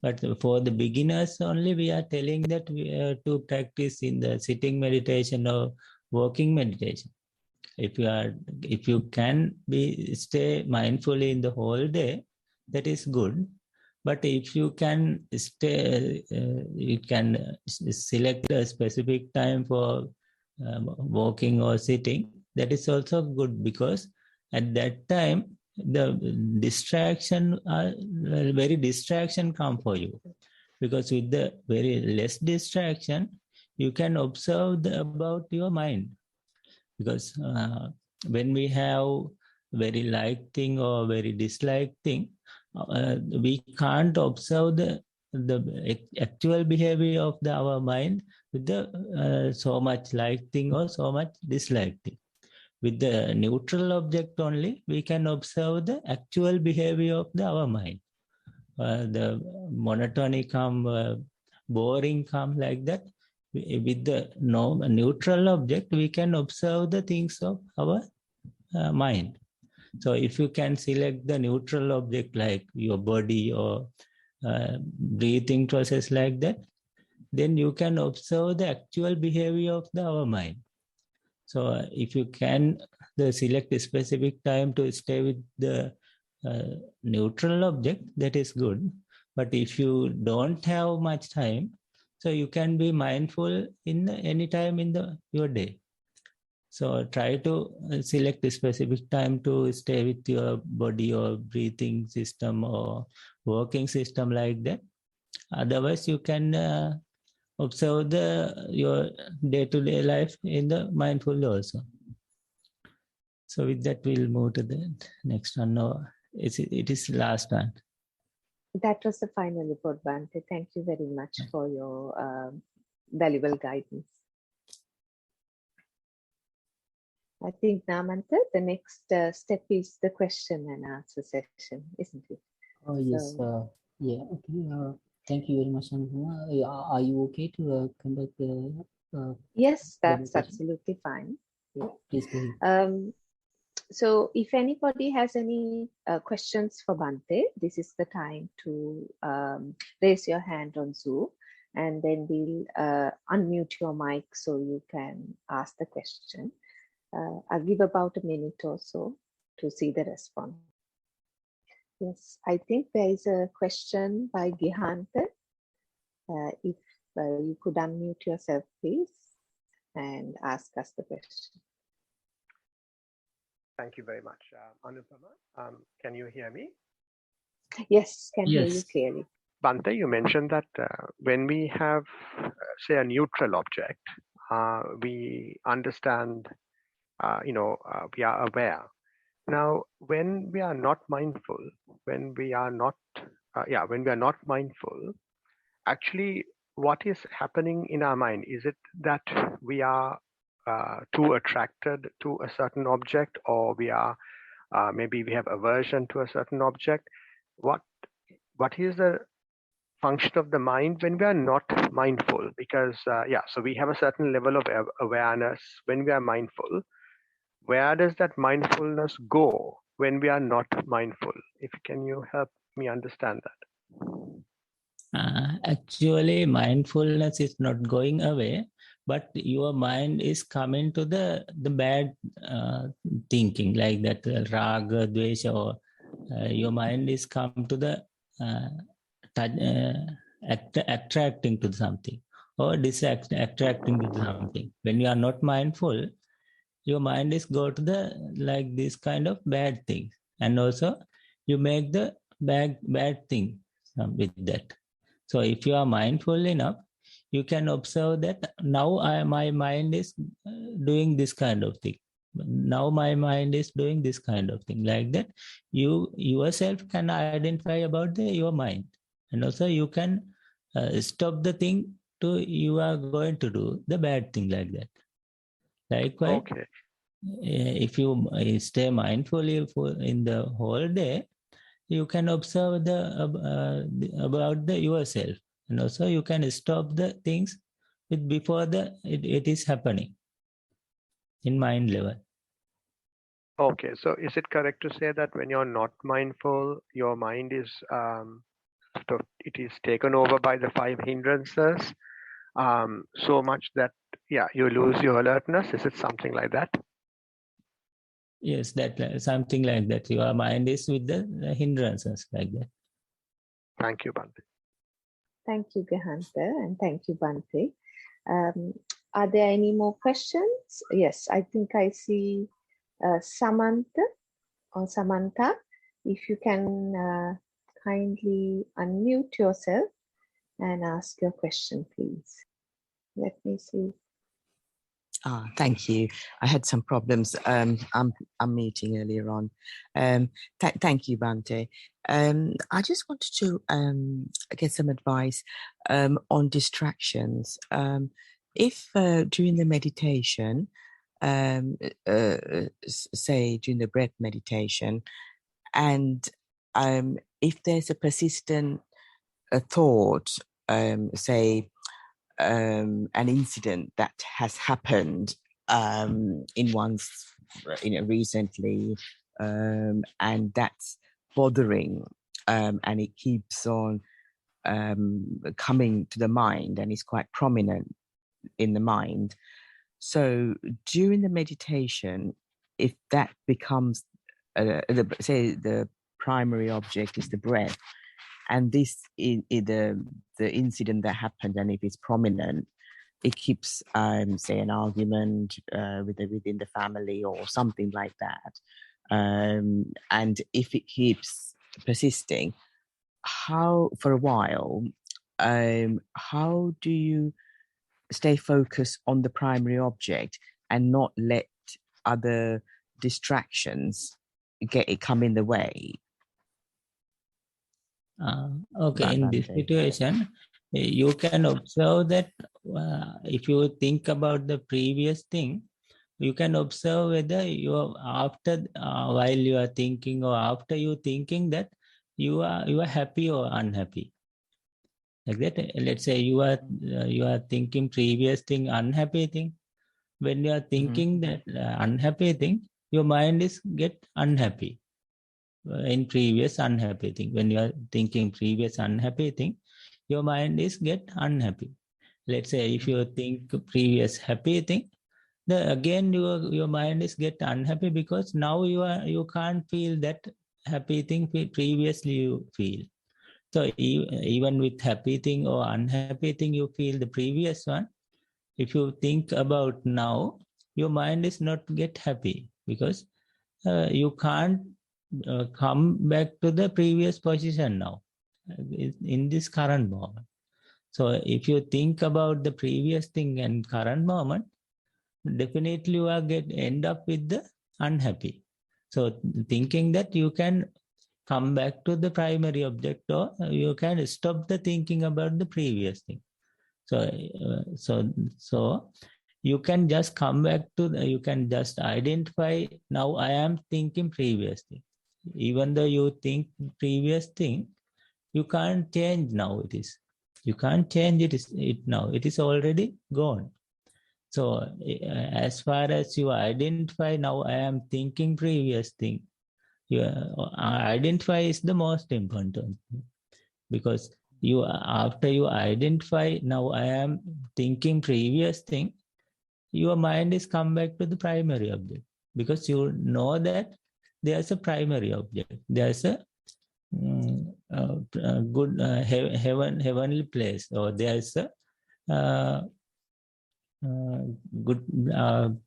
But for the beginners only, we are telling that we are to practice in the sitting meditation or walking meditation. If you can stay mindfully in the whole day, that is good. But if you can stay, you can select a specific time for walking or sitting. That is also good, because at that time the distraction come for you. Because with the very less distraction, you can observe about your mind. Because when we have very like thing or very dislike thing, we can't observe the actual behavior of our mind with the so much like thing or so much dislike thing. With the neutral object only, we can observe the actual behavior of our mind. The monotony come, boring come, like that. With the neutral object, we can observe the things of our mind. So if you can select the neutral object like your body or breathing process, like that, then you can observe the actual behavior of our mind. So if you can select a specific time to stay with the neutral object, that is good. But if you don't have much time, so you can be mindful in any time in your day. So try to select a specific time to stay with your body or breathing system or working system like that. Otherwise, you can observe your day-to-day life in the mindful also. So with that, we'll move to the next one. No, it is last one. That was the final report, Bhante. Thank you very much for your valuable guidance. I think, Namanta, the next step is the question and answer session, isn't it? Oh, yes. So, yeah. Okay. Thank you very much, Anupama. Are you okay to conduct the? yes, that's presentation? absolutely fine. Yeah. Please go ahead. So if anybody has any questions for Bhante, this is the time to raise your hand on Zoom, and then we'll unmute your mic so you can ask the question. I'll give about a minute or so to see the response. Yes, I think there is a question by Gihanta. If you could unmute yourself, please, and ask us the question. Thank you very much, Anupama. Can you hear me? Yes, can hear you clearly. Bhante, you mentioned that when we have, say, a neutral object, we understand, we are aware. Now, when we are not mindful, when we are not mindful, actually, what is happening in our mind? Is it that we are too attracted to a certain object, or we are maybe we have aversion to a certain object? What is the function of the mind when we are not mindful? Because so we have a certain level of awareness when we are mindful. Where does that mindfulness go when we are not mindful? Can you help me understand that? Actually, mindfulness is not going away, but your mind is coming to the bad thinking, like that raga, dvesha, or your mind is come to the attracting to something or attracting to something. When you are not mindful, your mind is go to the like this kind of bad things, and also you make the bad thing with that. So if you are mindful enough, you can observe that now my mind is doing this kind of thing. Now my mind is doing this kind of thing. Like that, you yourself can identify about your mind, and also you can stop the thing to you are going to do the bad thing like that. Likewise, if you stay mindful in the whole day, you can observe about yourself, and also you can stop the things before it is happening in mind level. Okay, so is it correct to say that when you're not mindful, your mind is it is taken over by the 5 hindrances so much that you lose your alertness? Is it something like that? Yes, that something like that. Your mind is with the hindrances like that. Thank you, Bhante. Thank you, Gehanta, and thank you, Bhante. Are there any more questions? Yes, I think I see Samantha or Samantha. If you can kindly unmute yourself and ask your question, please. Let me see. Thank you. I had some problems. I'm meeting earlier on. Thank you, Bhante. I just wanted to get some advice on distractions. If during the meditation, say during the breath meditation, and if there's a persistent thought, say, an incident that has happened in one's, recently, and that's bothering, and it keeps on coming to the mind and is quite prominent in the mind. So during the meditation, if that becomes, say the primary object is the breath, and this is the incident that happened, and if it's prominent, it keeps, say, an argument within the family or something like that. And if it keeps persisting, how, for a while, how do you stay focused on the primary object and not let other distractions come in the way? Okay, in this situation, you can observe that if you think about the previous thing, you can observe whether you are after while you are thinking or after you thinking that you are happy or unhappy. Like that, let's say you are thinking previous thing, unhappy thing. When you are thinking that unhappy thing, your mind is get unhappy. In previous unhappy thing, when you are thinking previous unhappy thing, your mind is get unhappy. Let's say if you think previous happy thing, again your mind is get unhappy because now you can't feel that happy thing previously you feel. So even with happy thing or unhappy thing you feel the previous one, if you think about now, your mind is not get happy because you can't come back to the previous position now in this current moment. So if you think about the previous thing and current moment, definitely you are end up with the unhappy. So thinking that you can come back to the primary object, or you can stop the thinking about the previous thing. So you can just come back to you can just identify, now I am thinking previous thing. Even though you think previous thing, you can't change now it is. You can't change it now. It is already gone. So as far as you identify, now I am thinking previous thing, you identify is the most important thing, because you after you identify, now I am thinking previous thing, your mind is come back to the primary object, because you know that there's a primary object, there's a good heavenly place, or there's a good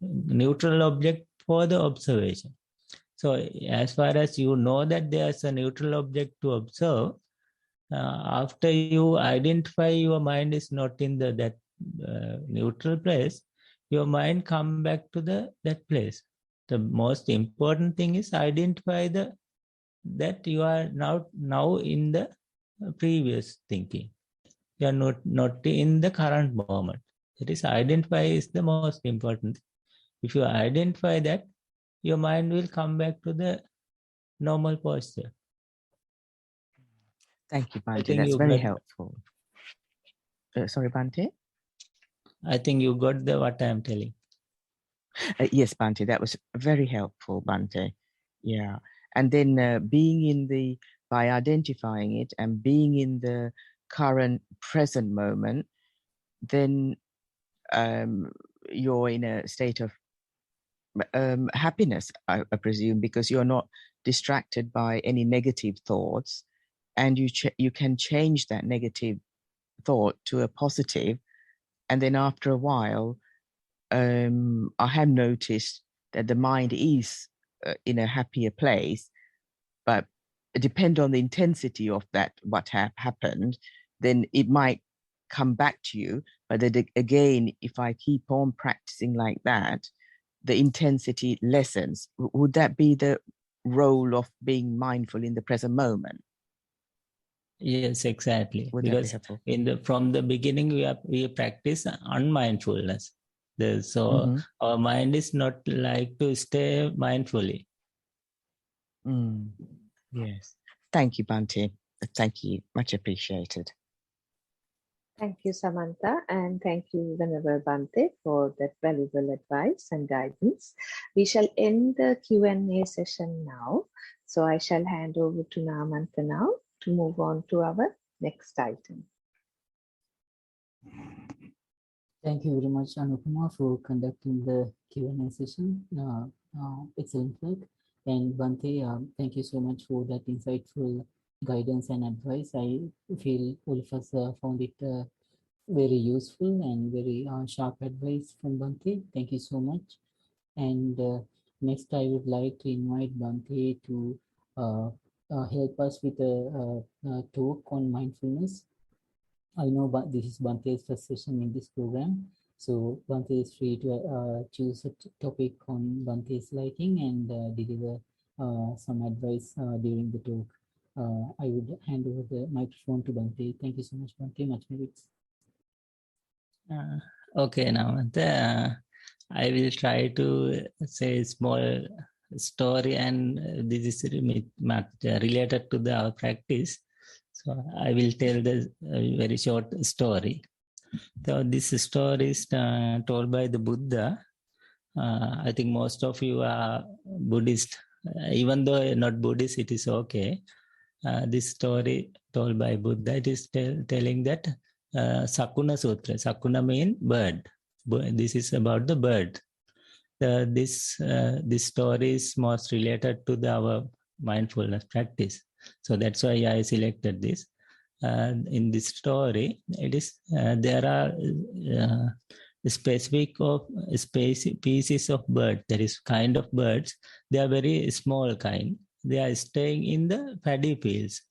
neutral object for the observation. So as far as you know that there's a neutral object to observe, after you identify your mind is not in that neutral place, your mind come back to that place. The most important thing is identify that you are now in the previous thinking. You are not in the current moment. That is, identify is the most important. If you identify that, your mind will come back to the normal posture. Thank you, Bhante. That's very helpful. Sorry, Bhante? I think you got what I am telling. Yes, Bhante, that was very helpful, Bhante. Yeah. And then by identifying it and being in the current present moment, then you're in a state of happiness, I presume, because you're not distracted by any negative thoughts, and you can change that negative thought to a positive. And then after a while, I have noticed that the mind is in a happier place, but it depends on the intensity of that, what happened, then it might come back to you. But then again, if I keep on practicing like that, the intensity lessens. Would that be the role of being mindful in the present moment? Yes, exactly. Would because from the beginning we practice unmindfulness. So our mind is not like to stay mindfully. Yes. Thank you, Bhante. Thank you. Much appreciated. Thank you, Samantha, and thank you, Venerable Bhante, for that valuable advice and guidance. We shall end the Q&A session now. So I shall hand over to Namantha now to move on to our next item. Thank you very much, Anupama, for conducting the Q&A session. Excellent work. And Bhante, thank you so much for that insightful guidance and advice. I feel all of us found it very useful and very sharp advice from Bhante. Thank you so much. And next, I would like to invite Bhante to help us with a talk on mindfulness. I know this is Bhante's first session in this program, so Bhante is free to choose a topic on Bhante's liking and deliver some advice during the talk. I would hand over the microphone to Bhante. Thank you so much, Bhante. Much merits. Okay, now I will try to say a small story, and this is related to our practice. So I will tell the very short story. So this story is told by the Buddha. I think most of you are Buddhist. Even though not Buddhist, it is okay. This story told by Buddha, it is telling that Sakuna Sutra. Sakuna means bird. This is about the bird. This story is most related to our mindfulness practice. So that's why I selected this. In this story, it is there are specific species of birds. There is kind of birds. They are very small kind. They are staying in the paddy fields,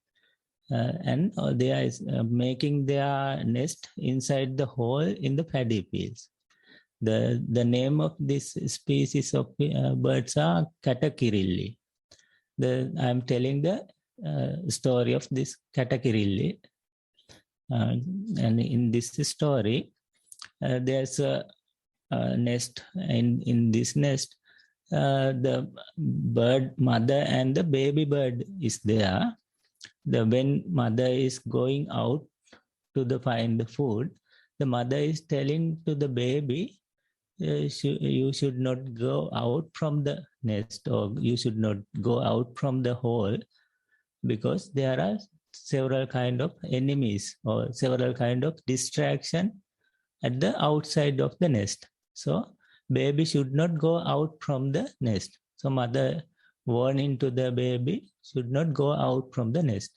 and they are making their nest inside the hole in the paddy fields. The name of this species of birds are Katakirilli. I'm telling the story of this Katakirilli. And in this story, there's a nest. In this nest, the bird mother and the baby bird is there. When mother is going out to find the food, the mother is telling to the baby, you should not go out from the nest, or you should not go out from the hole, because there are several kind of enemies or several kind of distraction at the outside of the nest. So baby should not go out from the nest. So mother warning to the baby should not go out from the nest.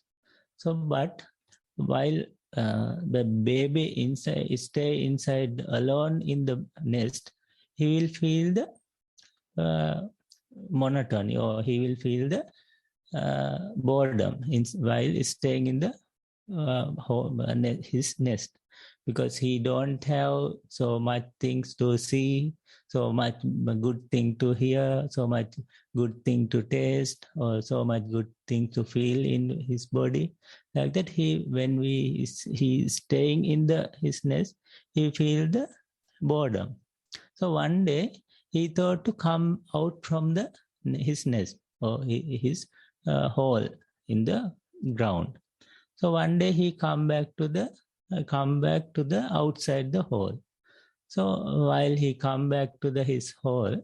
So but while the baby stay inside alone in the nest, he will feel the monotony, or he will feel the boredom while staying in the his nest, because he don't have so much things to see, so much good thing to hear, so much good thing to taste, or so much good thing to feel in his body. Like that, when he is staying in his nest, he feel the boredom. So one day he thought to come out from his nest, or his hole in the ground. So one day he come back to the outside the hole. So while he come back to his hole,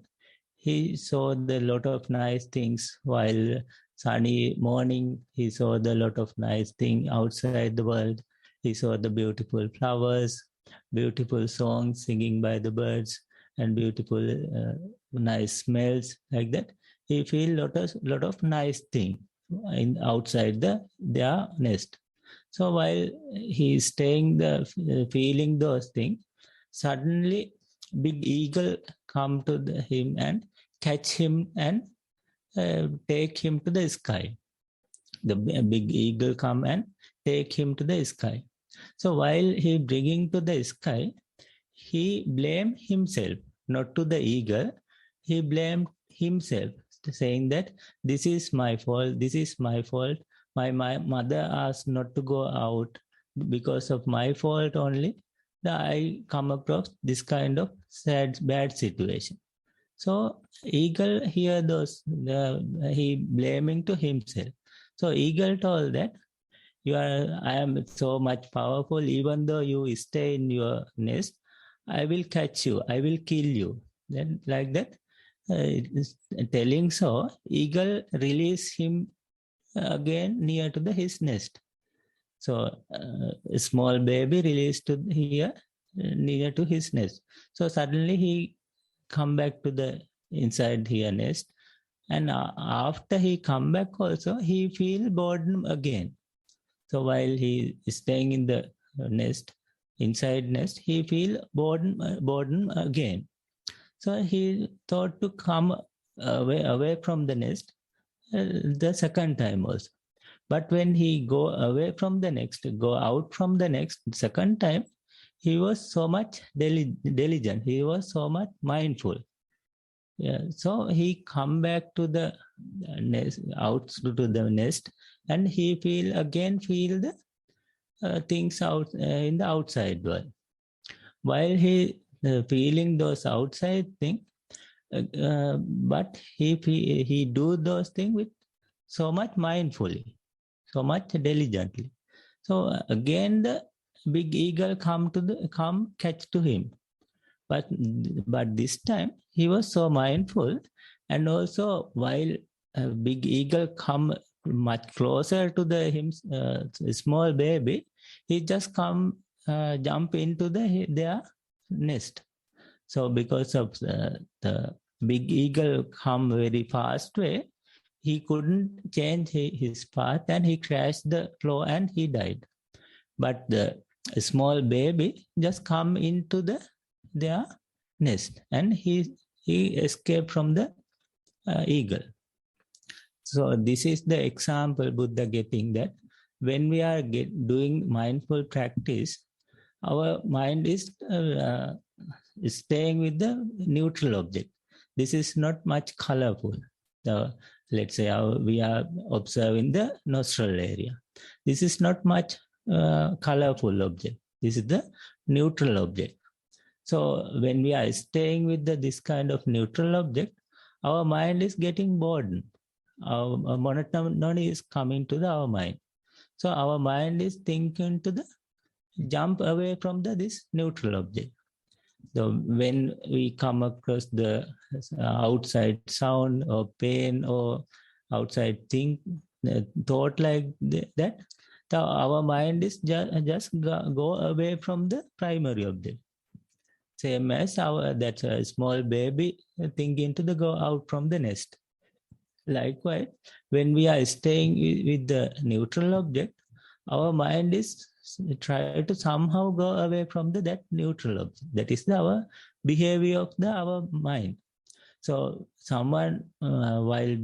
he saw the lot of nice things. While sunny morning, he saw the lot of nice thing outside the world. He saw the beautiful flowers, beautiful songs singing by the birds, and beautiful nice smells, like that. He feel lot of nice thing outside their nest. So while he is staying feeling those things, suddenly big eagle come to him and catch him and take him to the sky. The big eagle come and take him to the sky. So while he bringing to the sky, he blamed himself, not to the eagle. He blamed himself, saying that this is my fault. This is my fault. My mother asked not to go out. Because of my fault only, I come across this kind of sad, bad situation. So eagle hear those, he blaming to himself. So eagle told that I am so much powerful. Even though you stay in your nest, I will catch you. I will kill you. Then like that, telling so, eagle release him again near to his nest. So a small baby released to here near to his nest. So suddenly he come back to the inside here nest, and after he come back also he feel boredom again. So while he is staying in the nest, inside nest, he feel boredom again. So he thought to come away from the nest the second time also. But when he go away from the next, go out from the next second time, he was so much diligent. He was so much mindful. Yeah, so he come back to the nest, out to the nest, and he feel the things out in the outside world. While he feeling those outside things, but he do those things with so much mindfully, so much diligently. So again, the big eagle come catch to him. But this time he was so mindful, and also while a big eagle come much closer to the small baby, he just come jump into their nest. So because of the big eagle come very fast way, he couldn't change his path, and he crashed the floor and he died. But the small baby just come into their nest, and he escaped from the eagle. So this is the example Buddha getting, that when we are doing mindful practice, our mind is staying with the neutral object. This is not much colorful. Let's say we are observing the nostril area. This is not much colorful object. This is the neutral object. So when we are staying with this kind of neutral object, our mind is getting bored. Our monotony is coming to our mind. So our mind is thinking to jump away from this neutral object. So when we come across the outside sound or pain or outside thing, thought like that, our mind is just go away from the primary object. Same as that's a small baby thinking to go out from the nest. Likewise, when we are staying with the neutral object, our mind is try to somehow go away from that neutral object. That is our behavior of our mind. So someone while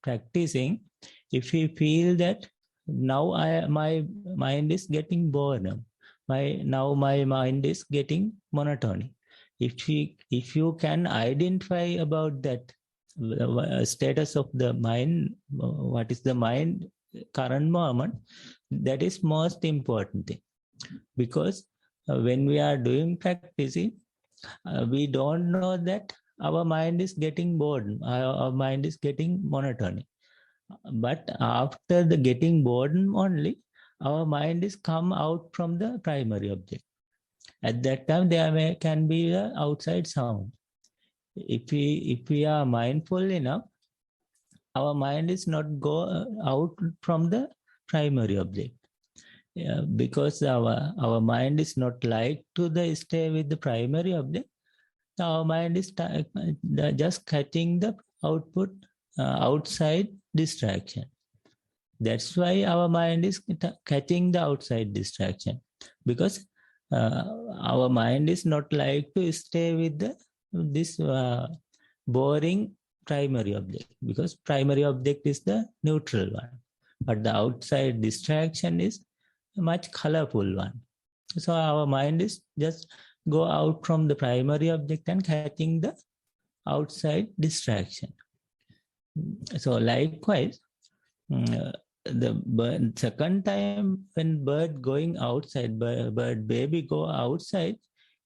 practicing, if he feel that now my mind is getting boredom, now my mind is getting monotony. If you can identify about that status of the mind, what is the mind current moment, that is most important thing. Because when we are doing practicing, we don't know that our mind is getting bored, our mind is getting monotony. But after the getting bored only, our mind is come out from the primary object. At that time, there can be the outside sound. If we are mindful enough, our mind is not go out from the primary object. Yeah, because our mind is not like to stay with the primary object. Our mind is just catching the output outside distraction. That's why our mind is catching the outside distraction, because our mind is not like to stay with this boring primary object, because primary object is the neutral one, but the outside distraction is a much colorful one. So our mind is just go out from the primary object and catching the outside distraction. So likewise, the second time when bird going outside, bird baby go outside,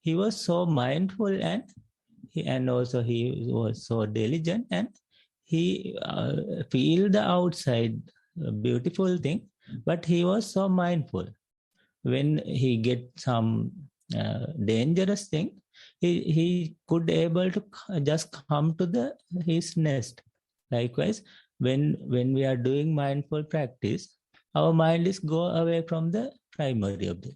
he was so mindful, and also he was so diligent, and he feel the outside beautiful thing, but he was so mindful. When he get some dangerous thing, he could able to just come to his nest. Likewise, when we are doing mindful practice, our mind is go away from the primary object.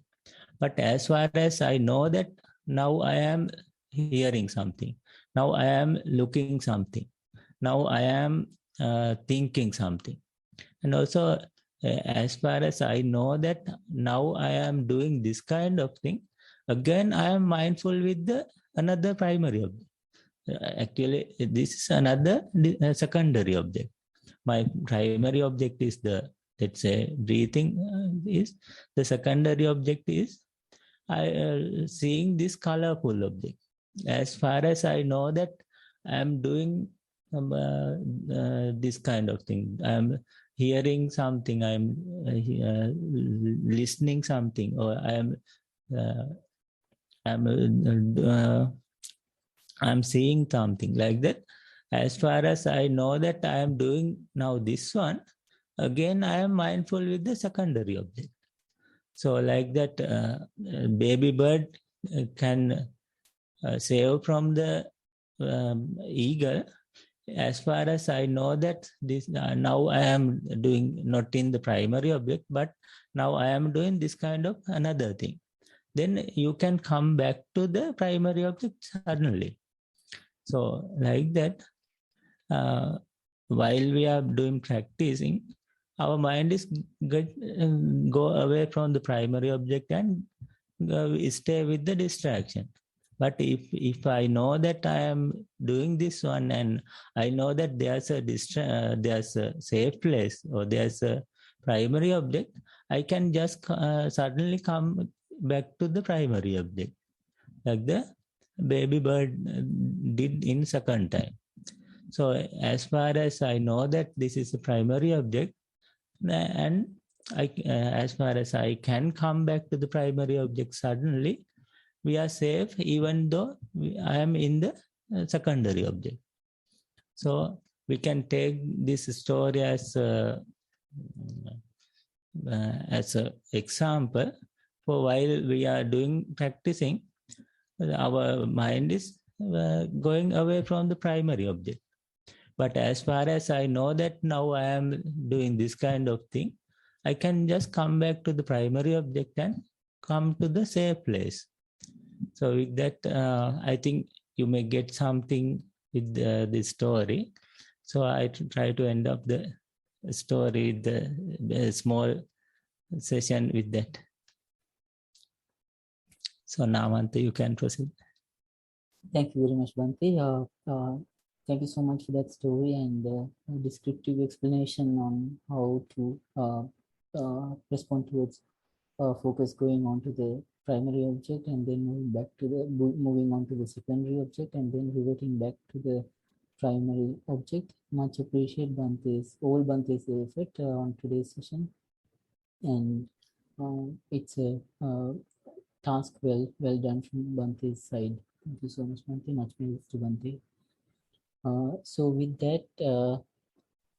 But as far as I know that now I am hearing something, now I am looking something, now I am thinking something. And also, as far as I know that now I am doing this kind of thing, again I am mindful with the another primary object. Actually, this is another secondary object. My primary object is the, let's say, breathing is the secondary object is I seeing this colorful object. As far as I know that I am doing this kind of thing, I am hearing something, I am listening something, or I am I'm seeing something like that. As far as I know that I am doing now this one, again I am mindful with the secondary object. So like that, baby bird can save from the eagle. As far as I know that this now I am doing not in the primary object, but now I am doing this kind of another thing. Then you can come back to the primary object suddenly. So like that, while we are doing practicing, our mind is go away from the primary object and stay with the distraction. But if I know that I am doing this one and I know that there's a safe place or there's a primary object, I can just suddenly come back to the primary object, like the baby bird did in second time. So as far as I know that this is a primary object, and as far as I can come back to the primary object suddenly, we are safe even though I am in the secondary object. So we can take this story as a example for while we are doing practicing, our mind is going away from the primary object. But as far as I know that now I am doing this kind of thing, I can just come back to the primary object and come to the safe place. So with that, I think you may get something with this story. So I try to end up the story, the small session with that. So now, Ante, you can proceed. Thank you very much, Bhante. Thank you so much for that story and descriptive explanation on how to respond towards focus going on to the primary object and then moving on to the secondary object and then reverting back to the primary object. Much appreciate all Bhante's effort on today's session, and it's a task well done from Bhante's side. Thank you so much, Bhante. Much praise to Bhante. So with that,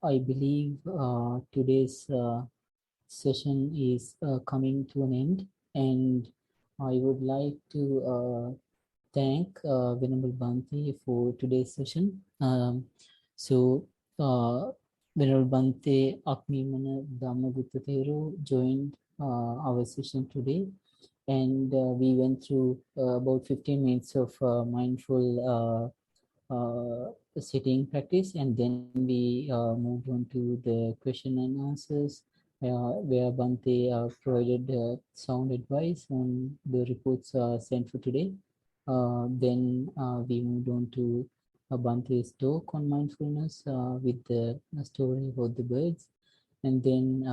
I believe today's session is coming to an end, and I would like to thank Venerable Bhante for today's session. Venerable Bhante Akmimana Dhamma Thero joined our session today, and we went through about 15 minutes of mindful sitting practice, and then we moved on to the question and answers where Bhante provided sound advice on the reports sent for today. Then we moved on to Bhante's talk on mindfulness with the story about the birds, and then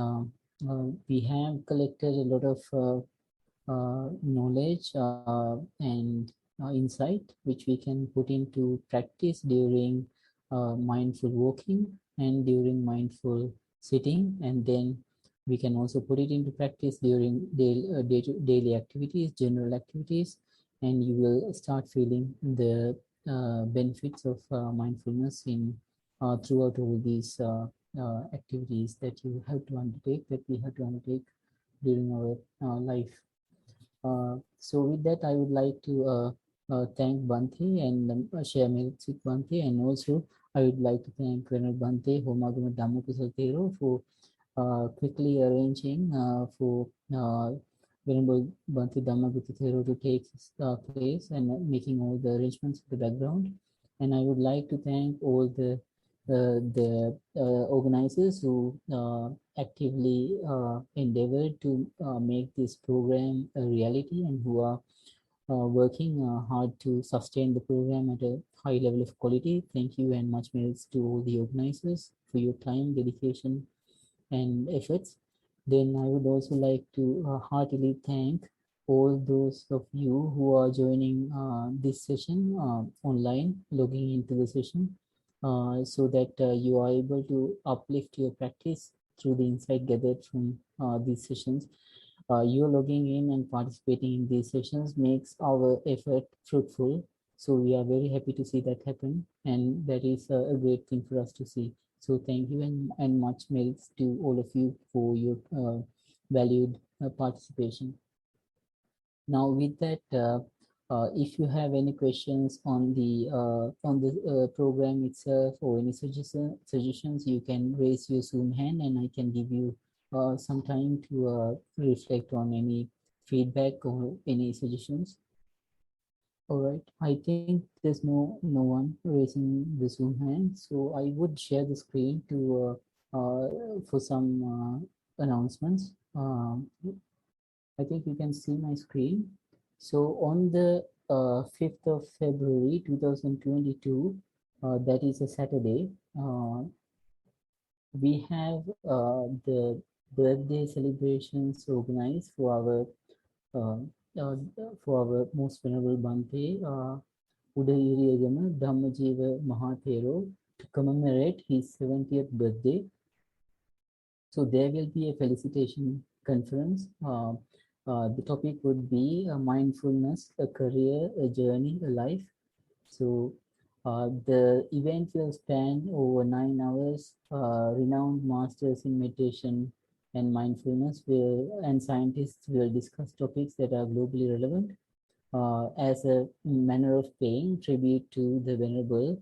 we have collected a lot of knowledge and insight which we can put into practice during mindful walking and during mindful sitting, and then we can also put it into practice during daily activities, general activities, and you will start feeling the benefits of mindfulness in throughout all these activities that you have to undertake, that we have to undertake during our life. So with that, I would like to thank Bhante and share merits with Bhante, and also I would like to thank Venerable Bhante Homagama Dhamma Kusala Thero for quickly arranging for Venerable Bhante Dhammaguru Thero to take his place and making all the arrangements in the background. And I would like to thank all the organizers who actively endeavored to make this program a reality and who are working hard to sustain the program at a high level of quality. Thank you and much merits to all the organizers for your time, dedication, and efforts. Then I would also like to heartily thank all those of you who are joining this session online, logging into the session, so that you are able to uplift your practice through the insight gathered from these sessions. You logging in and participating in these sessions makes our effort fruitful. So we are very happy to see that happen, and that is a great thing for us to see. So thank you and much merits to all of you for your valued participation. Now with that, if you have any questions on the program itself or any suggestions, you can raise your Zoom hand and I can give you some time to reflect on any feedback or any suggestions. All right, I think there's no one raising the Zoom hand, so I would share the screen to for some announcements. I think you can see my screen. So on the 5th of February 2022, that is a Saturday, we have the birthday celebrations organized uh, uh, for our most venerable Bhante, Udayiriyagama Dhammajiva Mahathero, to commemorate his 70th birthday. So there will be a felicitation conference. The topic would be mindfulness, a career, a journey, a life. So the event will span over 9 hours. Renowned masters in meditation and mindfulness and scientists will discuss topics that are globally relevant as a manner of paying tribute to the Venerable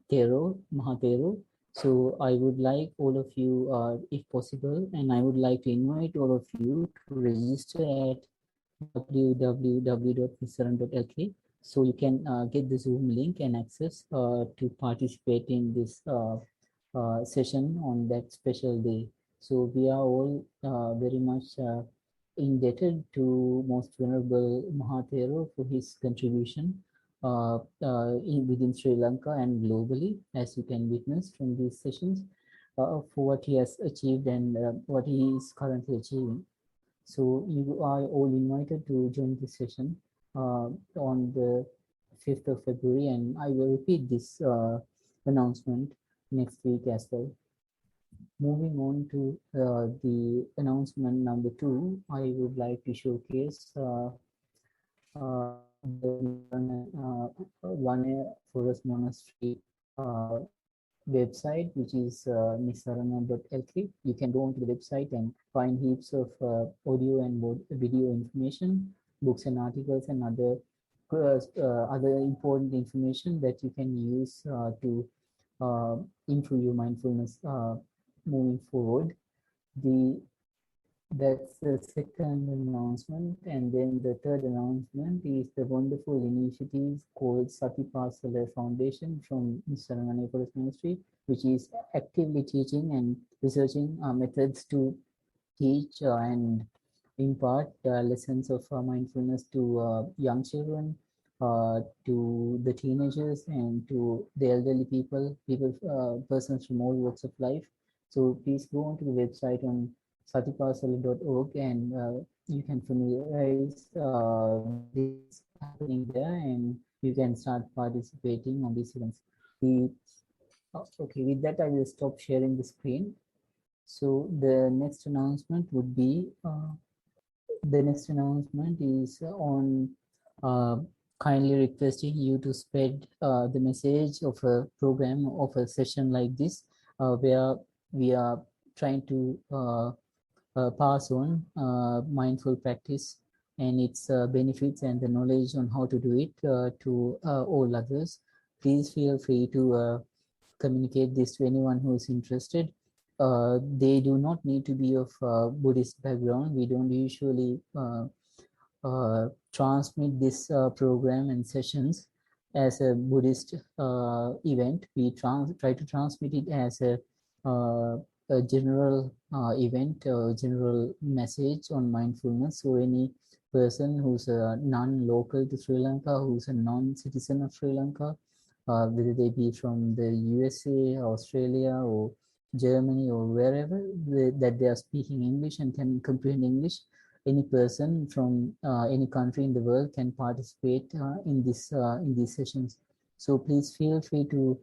Thero, Mahathero. So I would like all of you, if possible, and I would like to invite all of you to register at www.nissarana.lk, so you can get the Zoom link and access to participate in this session on that special day. So we are all very much indebted to Most Venerable Mahathero for his contribution within Sri Lanka and globally, as you can witness from these sessions, for what he has achieved and what he is currently achieving. So you are all invited to join this session on the 5th of February, and I will repeat this announcement next week as well. Moving on to the announcement number 2, I would like to showcase the Vanaya Forest Monastery website, which is Nissarana.lk. You can go onto the website and find heaps of audio and video information, books and articles, and other important information that you can use to improve your mindfulness moving forward. That's the second announcement, and then the third announcement is the wonderful initiative called Satipasala Foundation from Nissarana Forest Ministry, which is actively teaching and researching methods to teach and impart lessons of mindfulness to young children, to the teenagers, and to the elderly persons from all walks of life. So please go onto the website on satipasala.org and you can familiarize this happening there, and you can start participating on these events. Okay, with that, I will stop sharing the screen. So the next announcement would be on kindly requesting you to spread the message of a program, of a session like this, where we are trying to pass on mindful practice and its benefits and the knowledge on how to do it to all others. Please feel free to communicate this to anyone who is interested. they do not need to be of Buddhist background. We don't usually transmit this program and sessions as a Buddhist event. We try to transmit it as a general event, a general message on mindfulness. So any person who's a non-local to Sri Lanka, who's a non-citizen of Sri Lanka, whether they be from the USA, Australia, or Germany, or wherever that they are speaking English and can comprehend English, any person from any country in the world can participate in these sessions. So please feel free to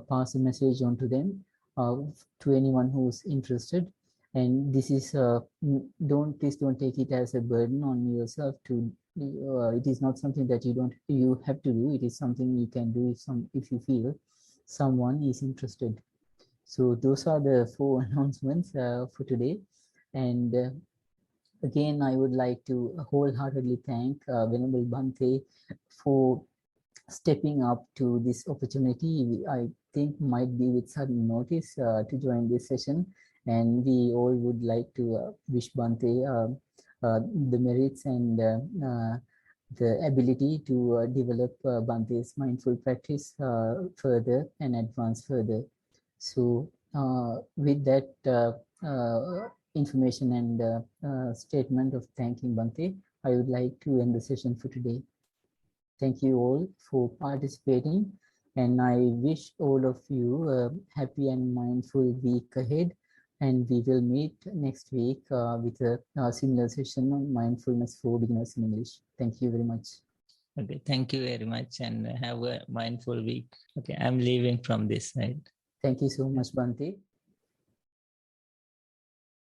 pass a message on to them, to anyone who's interested. And this is please don't take it as a burden on yourself to. It is not something that you have to do. It is something you can do if you feel someone is interested. So those are the 4 announcements for today. And again, I would like to wholeheartedly thank Venerable Bhante for stepping up to this opportunity. I think might be with sudden notice to join this session. And we all would like to wish Bhante the merits and the ability to develop Bhante's mindful practice further and advance further. So with that information and statement of thanking Bhante, I would like to end the session for today. Thank you all for participating, and I wish all of you a happy and mindful week ahead. And we will meet next week with a similar session on mindfulness for beginners in English. Thank you very much. Okay, thank you very much, and have a mindful week. Okay, I'm leaving from this side. Thank you so much, Bhante.